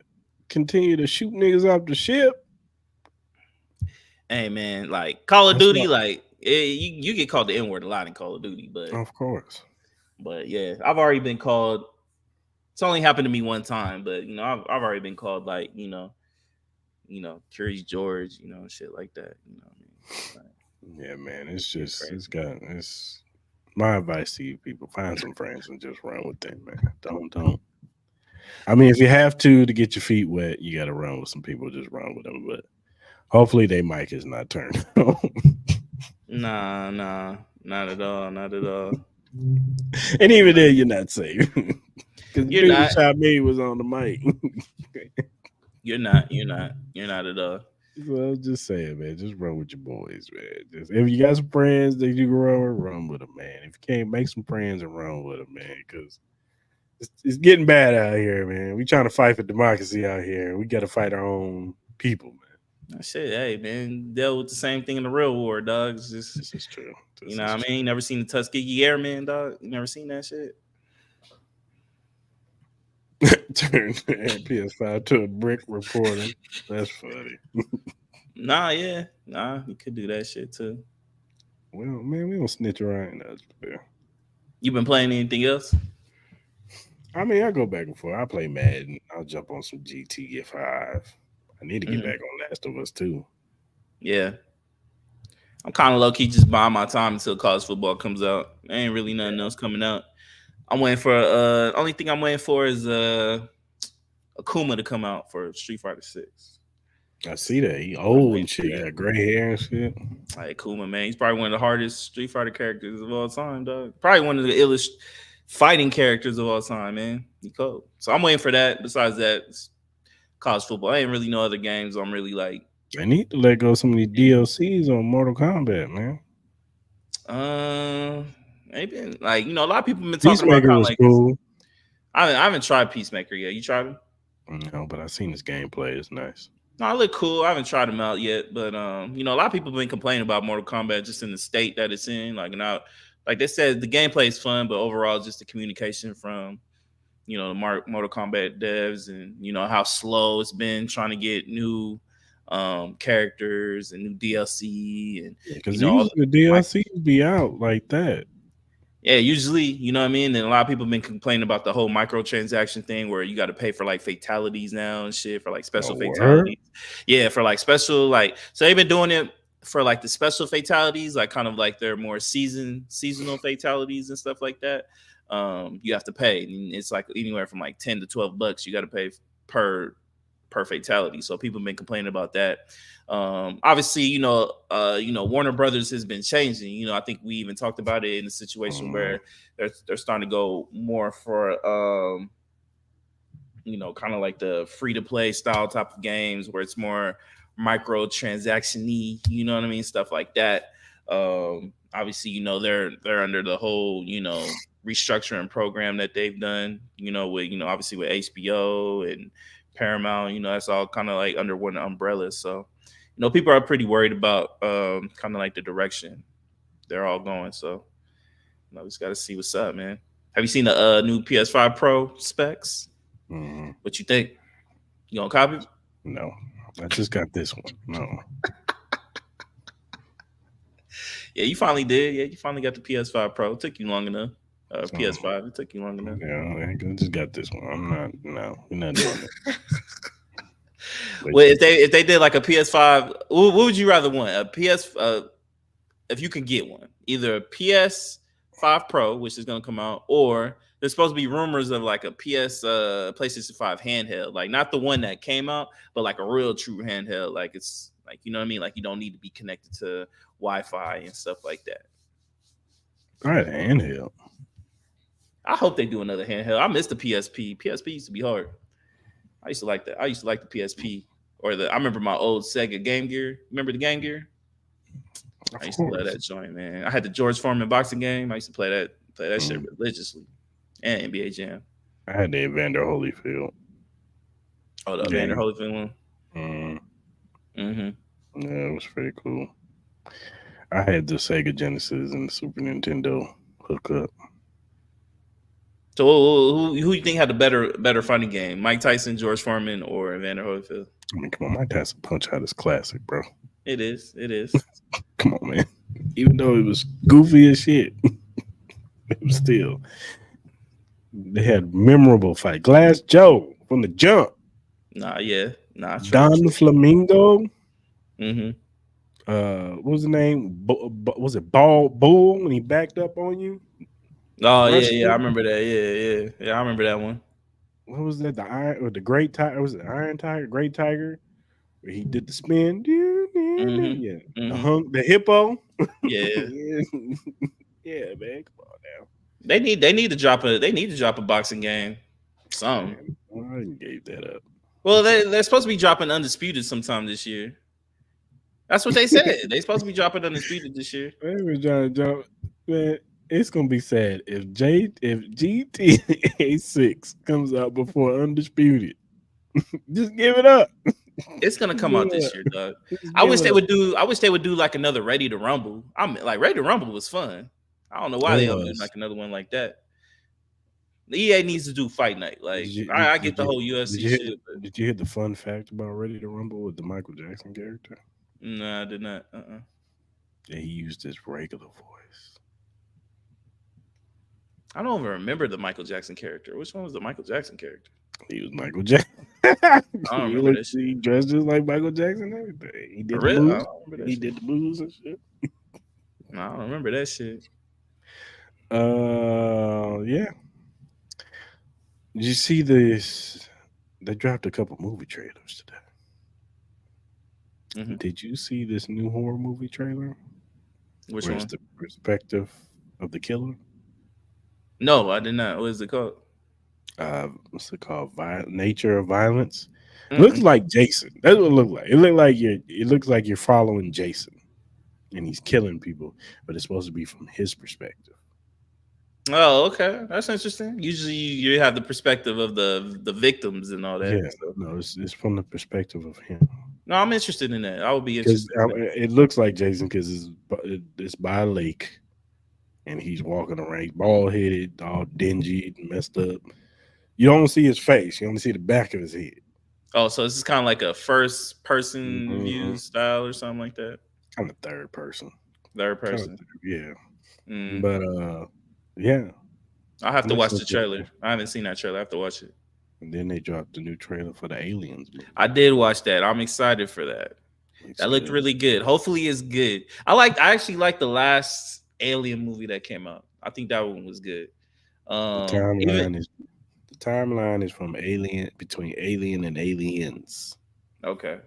continue to shoot niggas off the ship, hey man, like Call of Duty, like. You get called the N-word a lot in Call of Duty, but of course. But yeah, I've already been called. It's only happened to me one time, but you know, I've already been called like you know, Curious George, you know, shit like that. You know what I mean? Like, yeah, man, it's my advice to you people: find some friends and just run with them, man. Don't. I mean, if you have to get your feet wet, you got to run with some people. Just run with them, but hopefully, their mic is not turned on. Nah, not at all. And even then, you're not safe because you're not. Shot me was on the mic. You're not at all. So I was just saying, man, just run with your boys, man. Just if you got some friends that you can run with them, man. If you can't, make some friends and run with them, man, because it's getting bad out here, man. We trying to fight for democracy out here. We got to fight our own people, man. Shit, hey man, dealt with the same thing in the real war, dog. This is true. You know what I mean? Never seen the Tuskegee Airmen, dog. You never seen that shit? Turn PS5 to a brick recorder. That's funny. Nah, you could do that shit too. Well, man, we don't snitch around us. You been playing anything else? I mean, I go back and forth. I play Madden. I'll jump on some GTA 5. I need to get back on Last of Us too. Yeah. I'm kind of low-key just buying my time until college football comes out. There ain't really nothing else coming out. I'm waiting for only thing I'm waiting for is Akuma to come out for Street Fighter 6. I see that. He old and shit. Got gray hair and shit. Like Akuma, man. He's probably one of the hardest Street Fighter characters of all time, dog. Probably one of the illest fighting characters of all time, man. He cold. So I'm waiting for that. Besides that, college football. I ain't really no other games I'm really like. I need to let go of some of these DLCs on Mortal Kombat, man. Maybe like a lot of people have been talking Peacemaker about was like cool. I haven't tried Peacemaker yet. You tried it? No, but I've seen this gameplay. It's nice. No, I look cool. I haven't tried them out yet, but a lot of people have been complaining about Mortal Kombat just in the state that it's in. Like they said, the gameplay is fun, but overall, just the communication from the Mortal Kombat devs, and how slow it's been trying to get new characters and new DLC, and Because all usually the DLCs be out like that. Yeah, usually, you know what I mean? And a lot of people have been complaining about the whole microtransaction thing where you got to pay for like fatalities now and shit, for like special fatalities. Yeah, for like special, so they've been doing it for like the special fatalities, like kind of like their more seasonal fatalities and stuff like that. You have to pay. And it's like anywhere from like $10 to $12 you got to pay per fatality. So people have been complaining about that. Obviously, Warner Brothers has been changing. I think we even talked about it in a situation where they're starting to go more for kind of like the free to play style type of games where it's more microtransaction-y, you know what I mean, stuff like that. Obviously, they're under the whole restructuring program that they've done, with obviously with HBO and Paramount, that's all kind of like under one umbrella. So people are pretty worried about kind of like the direction they're all going. So we just got to see what's up, man. Have you seen the new PS5 Pro specs? Mm-hmm. What you think? You gonna copy? No, I just got this one. No. Yeah, you finally did. Yeah, you finally got the PS5 Pro. It took you long enough. PS5, it took you long enough. Yeah, I just got this one. We're not doing it. Well, if they did like a PS5, what would you rather want? A PS, if you could get one, either a PS5 Pro, which is going to come out, or there's supposed to be rumors of like a PlayStation 5 handheld, like not the one that came out, but like a real true handheld. Like it's like, you know what I mean? Like you don't need to be connected to Wi-Fi and stuff like that. All right, handheld. I hope they do another handheld. I miss the PSP. PSP used to be hard. I used to like that. I used to like the PSP I remember my old Sega Game Gear. Remember the Game Gear? I used to play that joint, man. I had the George Foreman boxing game. I used to play that shit religiously. And NBA Jam. I had the Evander Holyfield. Oh, the Evander Holyfield one? Mm-hmm. Yeah, it was pretty cool. I had the Sega Genesis and the Super Nintendo hookup. So who you think had the better fighting game? Mike Tyson, George Foreman, or Evander Holyfield? I mean, come on, Mike Tyson Punch Out is classic, bro. It is. Come on, man. Even though it was goofy as shit, it was still. They had memorable fight. Glass Joe from the jump. Don Flamingo. Mm-hmm. What was the name? Was it Ball Bull when he backed up on you? Oh yeah, I remember that. Yeah, I remember that one. What was that? The Iron or the Great Tiger? Was it Iron Tiger? Great Tiger? Where he did the spin? Mm-hmm. Yeah, the hippo. Yeah, yeah, man. Come on now. They need to drop a boxing game. Some. I gave that up. Well, they're supposed to be dropping Undisputed sometime this year. That's what they said. They're supposed to be dropping Undisputed this year. Man, it's gonna be sad if GTA 6 comes out before Undisputed. Just give it up. It's gonna come out this year, dog. I wish they would do like another Ready to Rumble. Like Ready to Rumble was fun. I don't know why they don't do like another one like that. The EA needs to do Fight Night. Like I get the whole UFC shit. Did you hear the fun fact about Ready to Rumble with the Michael Jackson character? No, I did not. Yeah, he used his regular voice. I don't even remember the Michael Jackson character. Which one was the Michael Jackson character? He was Michael Jackson. I don't remember that shit. He dressed just like Michael Jackson and everything. He did the moves. He did the moves and shit. No, I don't remember that shit. Yeah. Did you see this? They dropped a couple movie trailers today. Mm-hmm. Did you see this new horror movie trailer? Which one? The perspective of the killer? No, I did not. What is it called? What's it called? Nature of Violence. Mm-hmm. Looks like Jason. That's what it looked like. It looks like you're following Jason, and he's killing people, but it's supposed to be from his perspective. Oh, okay, that's interesting. Usually, you have the perspective of the victims and all that. Yeah, So. no, it's from the perspective of him. No, I'm interested in that. I would be Because interested in that. it looks like Jason because it's by a lake and he's walking around, he's bald headed, all dingy, messed up. You don't see his face, you only see the back of his head. Oh, so this is kind of like a first person Mm-hmm. view style or something like that. Kind of third person, Third kind of person. yeah. Mm. But yeah, I'll have I'm to watch the excited. trailer. I haven't seen that trailer. I have to watch it. And then they dropped the new trailer for the Aliens movie. I did watch that. I'm excited for that. That looked really good. Hopefully, it's good. I actually like the last Alien movie that came out. I think that one was good. The timeline is from between Alien and Aliens. Okay.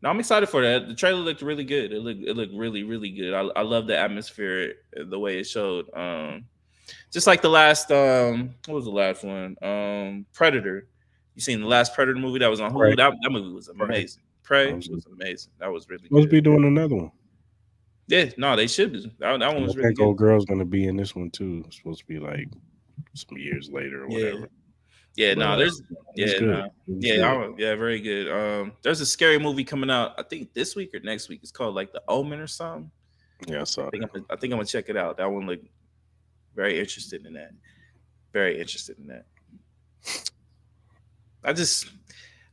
Now I'm excited for that. The trailer looked really good. It looked really, really good. I love the atmosphere, the way it showed. Just like the last what was the last one? Predator. You seen the last Predator movie that was on Hulu? That movie was amazing. Prey was amazing. That was really supposed good. to be doing another one. Yeah, no, they should be. That one was really I think good. old girl's gonna be in this one too. It's supposed to be like some years later or whatever. Yeah, no, there's good. Very good. There's a scary movie coming out, I think this week or next week. It's called like The Omen or something. Yeah, I saw that. I think I'm gonna check it out. That one looked very interested in that. Very interested in that.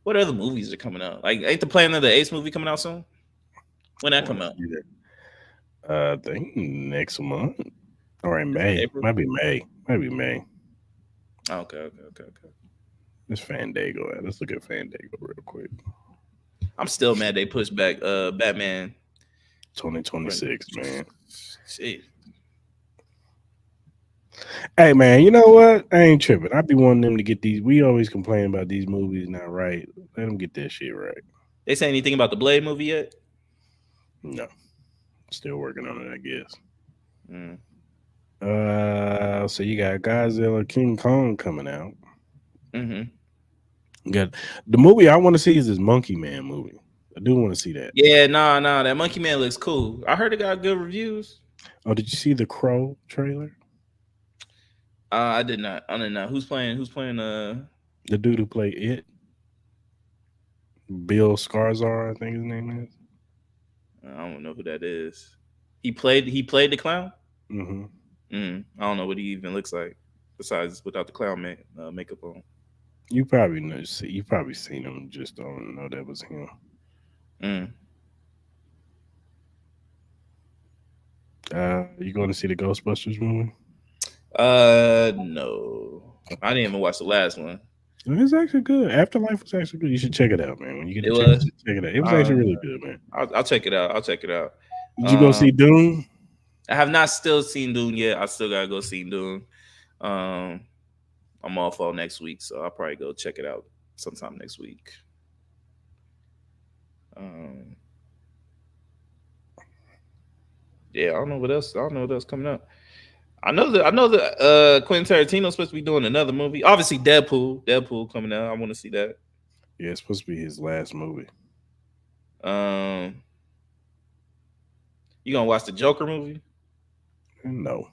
What other movies are coming out? Like, ain't the Planet of the Apes movie coming out soon? When that come out? I think next month or in May. April? Might be May. Okay. It's Fandango. Let's look at Fandango real quick. I'm still mad they pushed back Batman 2026, man. Shit. Hey man, you know what? I ain't tripping. I be wanting them to get these. We always complain about these movies not right. Let them get that shit right. They say anything about the Blade movie yet? No. Still working on it, I guess. So you got Godzilla, King Kong coming out. Mm-hmm. You got the movie I want to see is this Monkey Man movie. I do want to see that. Yeah, nah, that Monkey Man looks cool. I heard it got good reviews. Oh, did you see the Crow trailer? I did not. Who's playing? The dude who played it? Bill Skarsgård, I think his name is. I don't know who that is. He played the clown. Mm-hmm. I don't know what he even looks like besides without the clown makeup on. You probably know. You probably seen him. Just don't know that was him. You going to see the Ghostbusters movie? No, I didn't even watch the last one. It's actually good. Afterlife was actually good. You should check it out, man. When you get a chance, check it out. It was actually really good, man. I'll check it out. Did you go see Dune? I have not still seen Dune yet. I still gotta go see Dune. I'm off all next week, so I'll probably go check it out sometime next week. Yeah, I don't know what else coming up. I know that Quentin Tarantino's supposed to be doing another movie. Obviously, Deadpool coming out. I want to see that. Yeah, it's supposed to be his last movie. You gonna watch the Joker movie? No.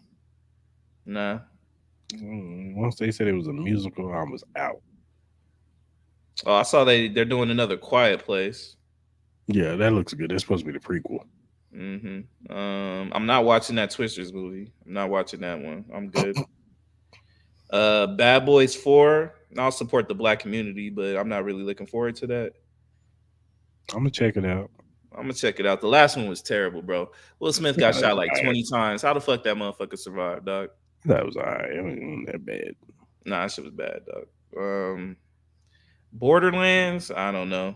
Nah. Once they said it was a musical, I was out. Oh, I saw they're doing another Quiet Place. Yeah, that looks good. That's supposed to be the prequel. I'm not watching that Twisters movie. I'm not watching that one. I'm good. Bad Boys 4. I'll support the black community, but I'm not really looking forward to that. I'm gonna check it out. The last one was terrible, bro. Will Smith got shot like 20 times. How the fuck that motherfucker survived, dog? That was alright. It wasn't that bad. Nah, that shit was bad, dog. Borderlands, I don't know.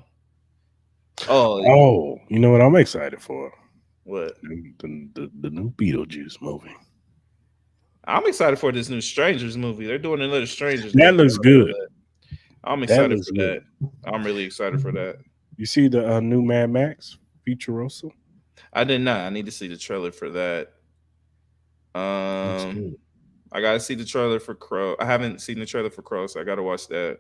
Oh, you know what I'm excited for? What? The new Beetlejuice movie. I'm excited for this new Strangers movie. They're doing another Strangers. That looks good. I'm excited for that. I'm really excited for that. You see the new Mad Max Futurosa? I did not. I need to see the trailer for that. I gotta see the trailer for Crow. I haven't seen the trailer for Crow, so I gotta watch that.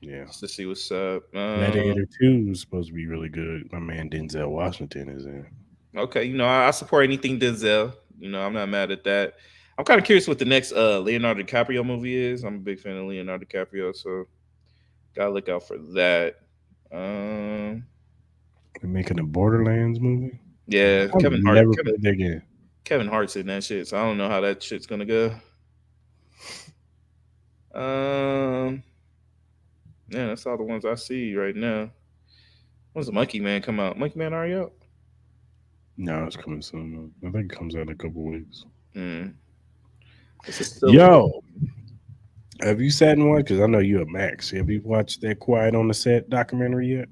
Yeah, just to see what's up. Gladiator 2 is supposed to be really good. My man Denzel Washington is in. Okay, I support anything Denzel. I'm not mad at that. I'm kind of curious what the next Leonardo DiCaprio movie is. I'm a big fan of Leonardo DiCaprio, so gotta look out for that. They're making a Borderlands movie. Yeah, I've never played that game. Kevin Hart's in that shit, so I don't know how that shit's gonna go. Yeah, that's all the ones I see right now. When's the Monkey Man come out? Monkey Man already out? No, it's coming soon. I think it comes out in a couple weeks. Still Yo, have you sat and watched? Because I know you're a Max. Have you watched that Quiet on the Set documentary yet?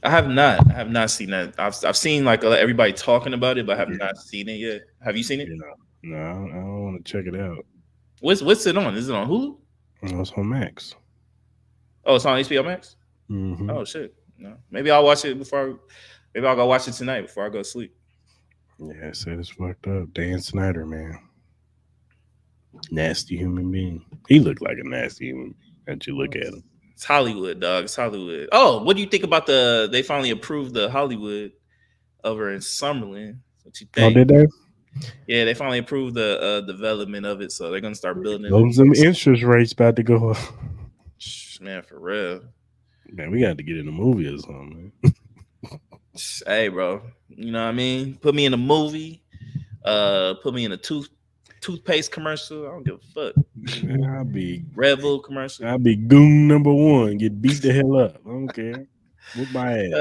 I have not. I have not seen that. I've seen like everybody talking about it, but I have not seen it yet. Have you seen it? No, I don't want to check it out. What's it on? Is it on Hulu? No, it's on Max. Oh, it's on HBO Max? Mm-hmm. Oh shit. No. Maybe I'll watch it maybe I'll go watch it tonight before I go to sleep. Yeah, it said it's fucked up. Dan Snyder, man. Nasty human being. He looked like a nasty human being as you look at him. It's Hollywood, dog. It's Hollywood. Oh, what do you think about they finally approved the Hollywood over in Summerlin? What you think? Oh, did they? Yeah, they finally approved the development of it, so they're gonna start building. Some interest rates about to go up. Man, for real. Man, we got to get in a movie or something, man. Hey, bro. You know what I mean? Put me in a movie. Put me in a toothpaste commercial. I don't give a fuck. Man, I'll be Red Bull commercial. I'll be goon number one. Get beat the hell up. I don't care. Whoop my ass.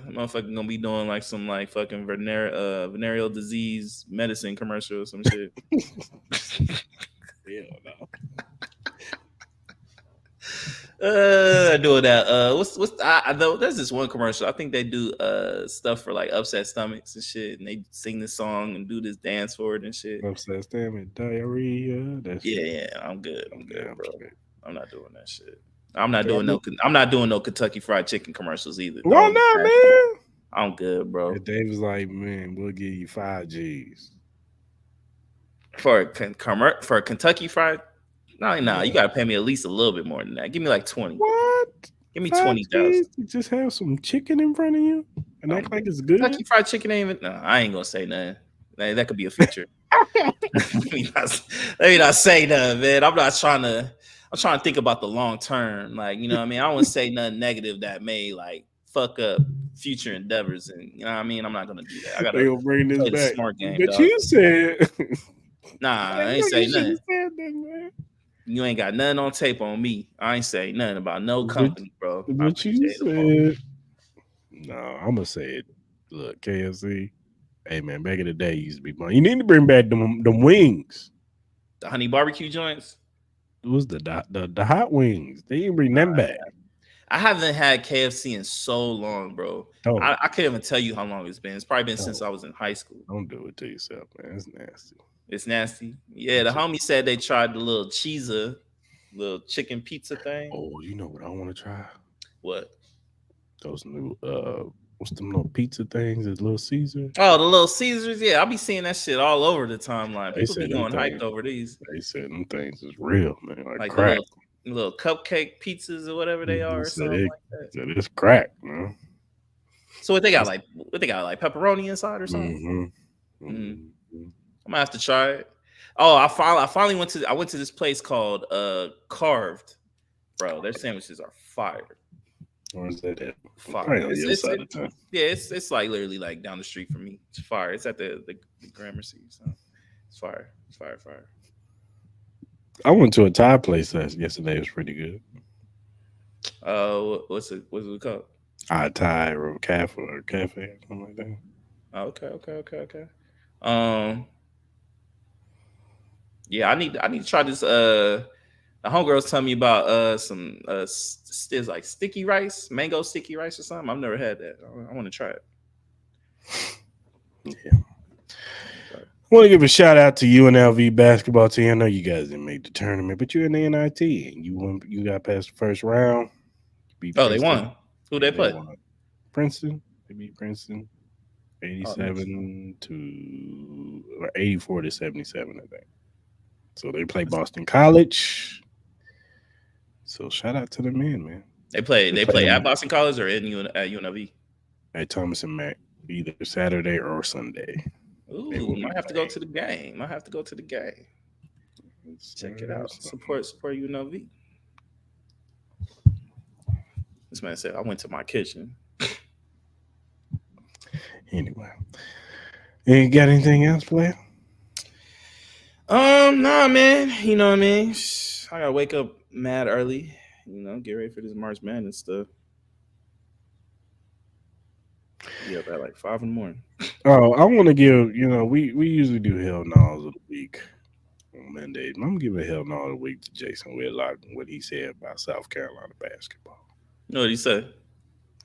Motherfucker gonna be doing like some like fucking venereal disease medicine commercial or some shit. Hell no. Doing that. I know there's this one commercial. I think they do stuff for like upset stomachs and shit, and they sing this song and do this dance for it and shit. Upset stomach diarrhea. Yeah, I'm good. I'm good, yeah, bro. I'm not doing that shit. I'm not doing no Kentucky Fried Chicken commercials either. Why not, man? I'm good, bro. And Dave was like, man, we'll give you 5 G's for a Kentucky Fried. No, you gotta pay me at least a little bit more than that. Give me like 20. What? Give me 20,000. Just have some chicken in front of you and act like it's good. Kentucky Fried Chicken ain't even. No, I ain't gonna say nothing. That could be a feature. Let me not say nothing, man. I'm trying to think about the long term. Like, you know what I mean? I don't want to say nothing negative that may like fuck up future endeavors, and you know what I mean? I'm not gonna do that. I gotta bring this back. Smart game, but dog. You said nah, I ain't say nothing. You ain't got nothing on tape on me. I ain't say nothing about no company, bro. But you said, no, I'm gonna say it. Look, KFC. Hey man, back in the day, used to be fun. You need to bring back them wings. The honey barbecue joints. It was the hot wings. They didn't bring them back. I haven't had KFC in so long, bro. I can't even tell you how long it's been. It's probably been since I was in high school. Don't do it to yourself, man. It's nasty. It's nasty. Yeah, the homie said they tried the little little chicken pizza thing. Oh, you know what I want to try? What? Those new what's them little pizza things? Is Little Caesar? Oh, the Little Caesars. Yeah, I'll be seeing that shit all over the timeline. People be going hyped over these. They said them things is real, man. Like crack. Little cupcake pizzas or whatever they are, or something like that. It's crack, man. So what they got like pepperoni inside or something? Mm-hmm. I'm gonna have to try it. Oh, I finally went to this place called Carved, bro. Their sandwiches are fire. Or is that it? Fire. It's like literally like down the street from me. It's fire. It's at the Gramercy. So it's fire. It's fire. I went to a Thai place yesterday. It was pretty good. What's it called? Thai or cafe or something like that. Okay. Yeah, I need to try this. The homegirls tell me about some like sticky rice, mango sticky rice or something. I've never had that. I want to try it. Yeah. I want to give a shout out to UNLV basketball team. I know you guys didn't make the tournament, but you're in the NIT and you got past the first round. They won. Who they play? Princeton. They beat Princeton 87 or 84 to 77, I think. So they play Boston College. So shout out to the men, man. They play at Boston College or at UNLV? At Thomas and Mack, either Saturday or Sunday. Ooh, might have to go to the game. Check it out. Support UNLV. This man said, I went to my kitchen. Anyway. You got anything else, player? Nah, man. You know what I mean? I gotta wake up mad early. Get ready for this March Madness stuff. Yeah, about like 5 in the morning. Oh, I want to give, we usually do Hell No's of the Week on Mondays. I'm going to give a Hell No of the Week to Jason Whitlock and what he said about South Carolina basketball. You know what he said?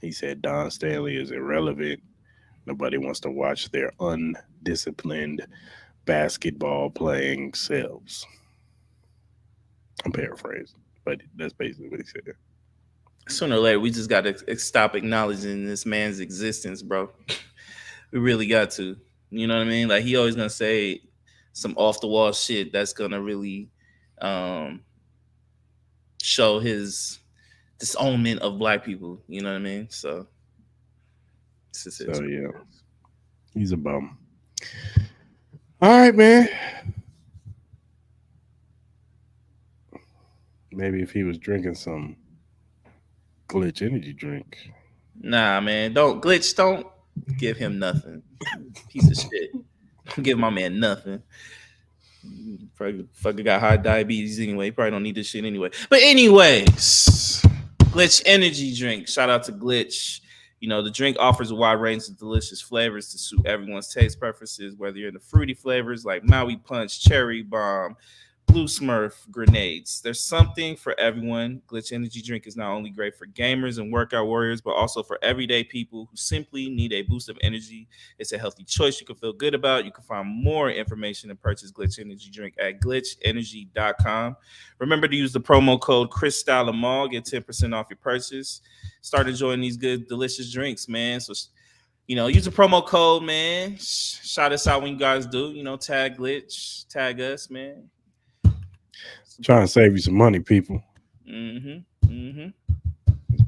He said Don Stanley is irrelevant. Nobody wants to watch their undisciplined basketball playing selves. I'm paraphrasing, but that's basically what he said. Sooner or later, we just got to stop acknowledging this man's existence, bro. We really got to. You know what I mean? Like, he always going to say some off-the-wall shit that's going to really show his disownment of black people. You know what I mean? So yeah. He's a bum. All right, man. Maybe if he was drinking some Glitch energy drink. Nah, man. Don't give him nothing. Piece of shit. Don't give my man nothing. Probably fucking got high diabetes anyway. He probably don't need this shit anyway. But anyways, Glitch energy drink. Shout out to Glitch. The drink offers a wide range of delicious flavors to suit everyone's taste preferences, whether you're into fruity flavors like Maui Punch, Cherry Bomb, Blue Smurf, grenades. There's something for everyone. Glitch energy drink is not only great for gamers and workout warriors, but also for everyday people who simply need a boost of energy. It's a healthy choice you can feel good about. You can find more information and purchase Glitch energy drink at glitchenergy.com. Remember to use the promo code ChrisStyleMall. Get 10% off your purchase. Start enjoying these good, delicious drinks, man. So, use the promo code, man. Shout us out when you guys do. Tag Glitch, tag us, man. Trying to save you some money, people. It's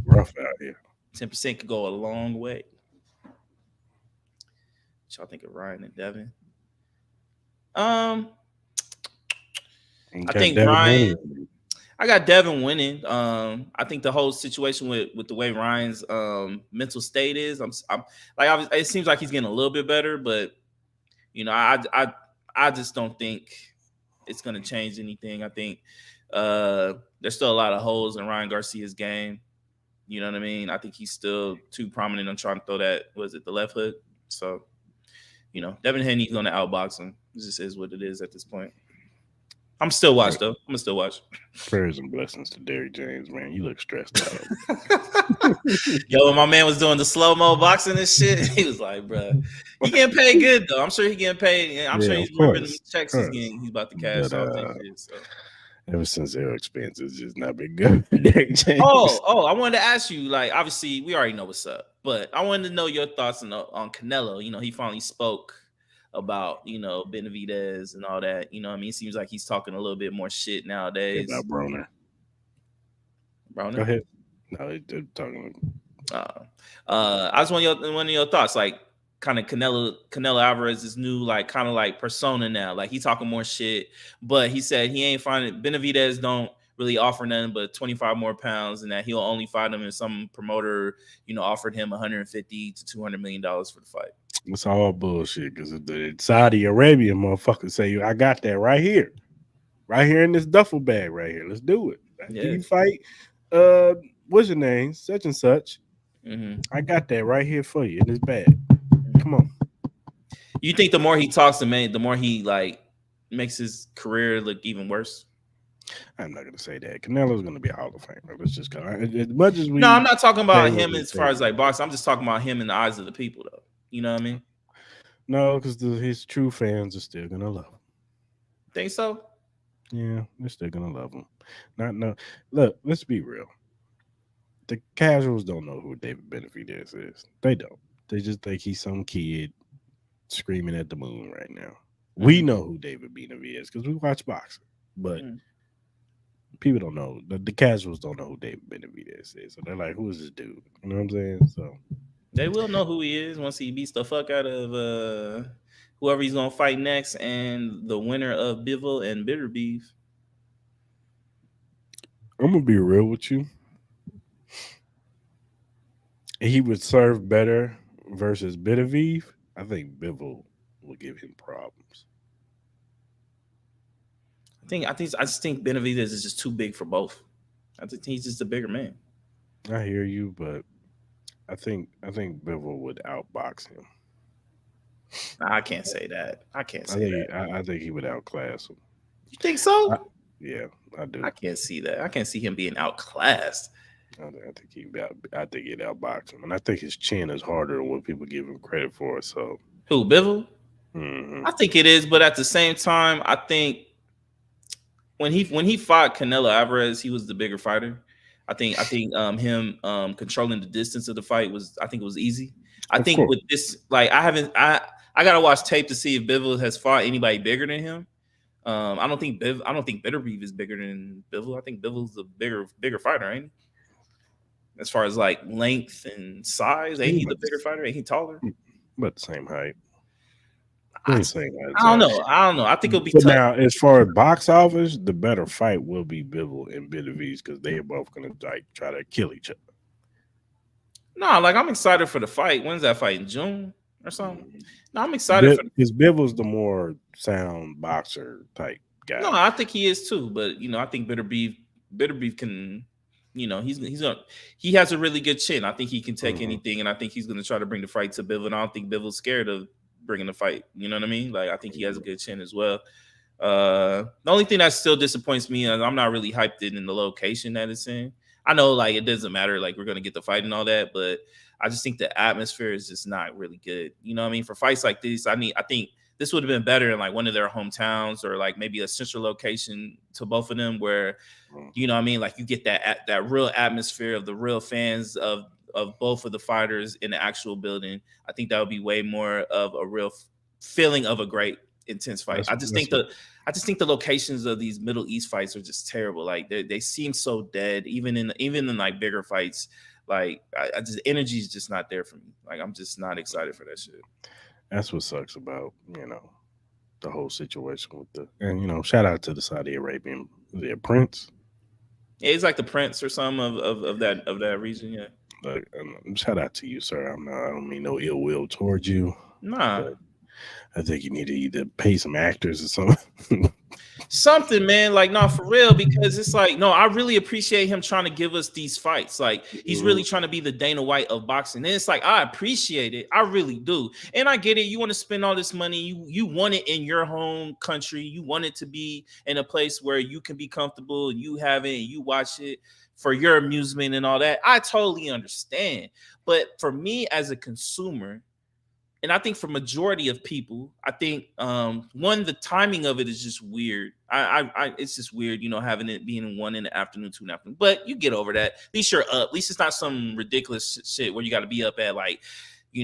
rough out here. 10% could go a long way. What y'all think of Ryan and Devin? I think Ryan. I got Devin winning. I think the whole situation with the way Ryan's mental state is, I'm like, it seems like he's getting a little bit better, but I just don't think it's going to change anything. I think there's still a lot of holes in Ryan Garcia's game. You know what I mean? I think he's still too prominent on trying to throw that, the left hook? So, Devin Haney's going to outbox him. It just is what it is at this point. I'm still watch, though. I'm going to still watch. Prayers and blessings to Derrick James, man. You look stressed out. Yo, when my man was doing the slow-mo boxing and shit, he was like, bro, he getting paid good, though. I'm sure he getting paid. I'm sure he's ripping the checks he's about to cash off this shit. So. Ever since their expenses just not been good for Derrick James. Oh, I wanted to ask you, like, obviously, we already know what's up, but I wanted to know your thoughts on Canelo. He finally spoke about, Benavidez and all that. It seems like he's talking a little bit more shit nowadays. About Bruno. Go ahead. No, they're talking. I just want your thoughts, like, kind of Canelo Alvarez's new, like, kind of like persona now. Like, he talking more shit, but he said he ain't finding Benavidez don't really offer nothing but 25 more pounds, and that he'll only fight him if some promoter, offered him $150 to $200 million for the fight. It's all bullshit because the Saudi Arabia motherfuckers say, I got that right here in this duffel bag right here. Let's do it. Yeah. You fight, what's your name? Such and such. Mm-hmm. I got that right here for you in this bag. Come on. You think the more he talks to me, the more he like makes his career look even worse? I'm not gonna say that. Canelo's gonna be a Hall of Famer. Let's just go. As much as we. No, I'm not talking about him as far as like boxing. I'm just talking about him in the eyes of the people, though. You know what I mean? No, because his true fans are still gonna love him. Think so? Yeah, they're still gonna love him. Look, let's be real. The casuals don't know who David Benavidez is. They don't. They just think he's some kid screaming at the moon right now. Mm-hmm. We know who David Benavidez is because we watch boxing, but people don't know. The casuals don't know who David Benavidez is. So they're like, who is this dude? You know what I'm saying? So they will know who he is once he beats the fuck out of whoever he's gonna fight next, and the winner of Bivol and Bitter Beef. I'm gonna be real with you. He would serve better versus Beterbiev. I think Bivol will give him problems. I just think Benavidez is just too big for both. I think he's just a bigger man. I hear you, but I think Bivol would outbox him. Nah, I can't say that. I can't I say think that. I think he would outclass him. You think so? I, yeah, I do. I can't see that. I can't see him being outclassed. I think I think he'd outbox him, and I think his chin is harder than what people give him credit for. So, Who, Bivol? mhm. I think it is, but at the same time, I think when he fought Canelo Alvarez, he was the bigger fighter. I think him controlling the distance of the fight was, I think it was easy. I Of think course. with this, like, I gotta watch tape to see if Bivol has fought anybody bigger than him. I don't think Bitterbeef is bigger than Bivol. I think Bivol's a bigger fighter, ain't he? As far as like length and size, ain't he the bigger fighter? Ain't he taller? But the same height. I, Ain't same height. I don't know. I think it'll be But tough. now, as far as box office, the better fight will be Bivol and Benavidez because they are both gonna like try to kill each other. No, like, I'm excited for the fight. When's that fight? In June or something? No, I'm excited for. Because Bivol's the more sound boxer type guy. No, I think he is too. But I think Bitter Beef can. He has a really good chin. I think he can take anything, and I think he's gonna try to bring the fight to Bivol. And I don't think Bivol's scared of bringing the fight. You know what I mean? Like, I think he has a good chin as well. The only thing that still disappoints me is I'm not really hyped in the location that it's in. I know, like, it doesn't matter, like, we're gonna get the fight and all that, but I just think the atmosphere is just not really good. You know what I mean? For fights like this, I think this would have been better in like one of their hometowns or like maybe a central location to both of them where, you know what I mean? Like, you get that real atmosphere of the real fans of both of the fighters in the actual building. I think that would be way more of a real feeling of a great intense fight. I just think the locations of these Middle East fights are just terrible. Like, they seem so dead, even in like bigger fights. Like, I just, energy is just not there for me. Like, I'm just not excited for that shit. That's what sucks about the whole situation with and shout out to the Saudi Arabian prince. Yeah, he's like the prince or something of that region. Yeah. But shout out to you, sir. I don't mean no ill will towards you. Nah. But I think you need to either pay some actors or something. Something, man. Like, no, for real, because it's like, no, I really appreciate him trying to give us these fights. Like, he's really trying to be the Dana White of boxing. And it's like, I appreciate it. I really do. And I get it. You want to spend all this money. You want it in your home country. You want it to be in a place where you can be comfortable and you have it and you watch it for your amusement and all that. I totally understand. But for me as a consumer, and I think for majority of people, I think the timing of it is just weird. It's just weird, having it being 1 in the afternoon, 2 in the afternoon. But you get over that. At least you're up. At least it's not some ridiculous shit where you got to be up at like 2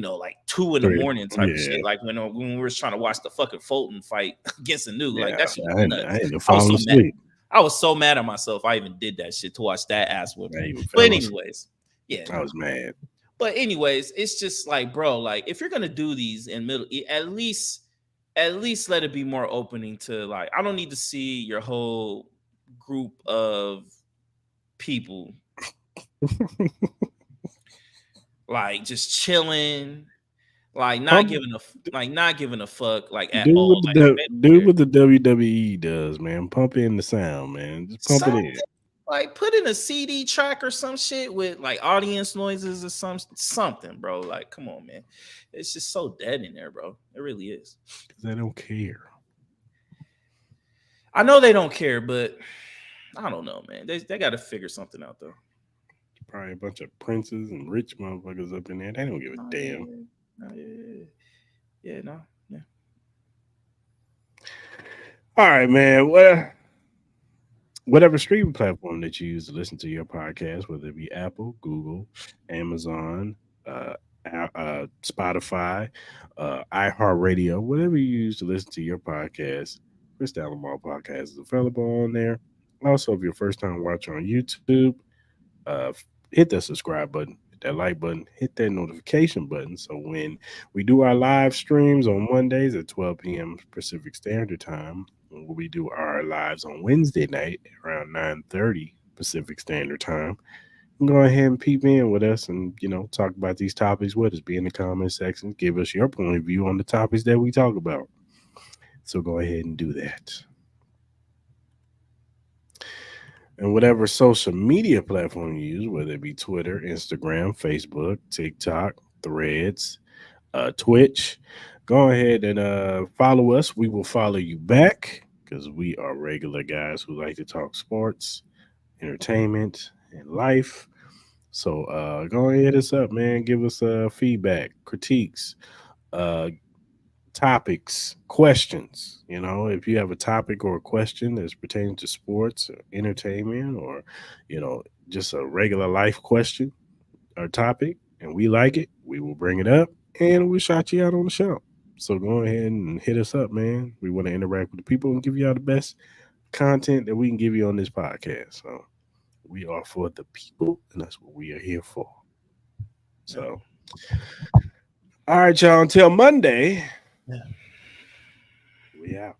in the morning type of shit. Like when we were trying to watch the fucking Fulton fight against the new, like that shit was nuts. I was so mad at myself. I even did that shit to watch that ass whooping. But anyways, yeah, I was mad. But anyways, it's just like, bro, like, if you're gonna do these in Middle East, at least let it be more opening to, like, I don't need to see your whole group of people like just chilling, like not giving a fuck, like, at all. Do what the WWE does, man. Pump in the sound, man. Just pump it in. Like, put in a CD track or some shit with like audience noises or something, bro. Like, come on, man. It's just so dead in there, bro. It really is. Because they don't care. I know they don't care, but I don't know, man. They got to figure something out, though. Probably a bunch of princes and rich motherfuckers up in there. They don't give a damn. Yeah. All right, man. Well, whatever streaming platform that you use to listen to your podcast, whether it be Apple, Google, Amazon, Spotify, iHeartRadio, whatever you use to listen to your podcast, Chris Alamo Podcast is available on there. Also, if you're first time watching on YouTube, hit that subscribe button. hit that like button, hit that notification button. So when we do our live streams on Mondays at 12 p.m. Pacific Standard Time, we do our lives on Wednesday night around 9:30 Pacific Standard Time. Go ahead and peep in with us and, talk about these topics with us. Be in the comment section. Give us your point of view on the topics that we talk about. So go ahead and do that. And whatever social media platform you use, whether it be Twitter, Instagram, Facebook, TikTok, Threads, Twitch, go ahead and follow us. We will follow you back because we are regular guys who like to talk sports, entertainment, and life. So go ahead, hit us up, man. Give us feedback, critiques, uh, topics, questions. If you have a topic or a question that's pertaining to sports, or entertainment, or just a regular life question or topic, and we like it, we will bring it up and we'll shout you out on the show. So go ahead and hit us up, man. We want to interact with the people and give you all the best content that we can give you on this podcast. So we are for the people, and that's what we are here for. So, all right, y'all. Until Monday, we out.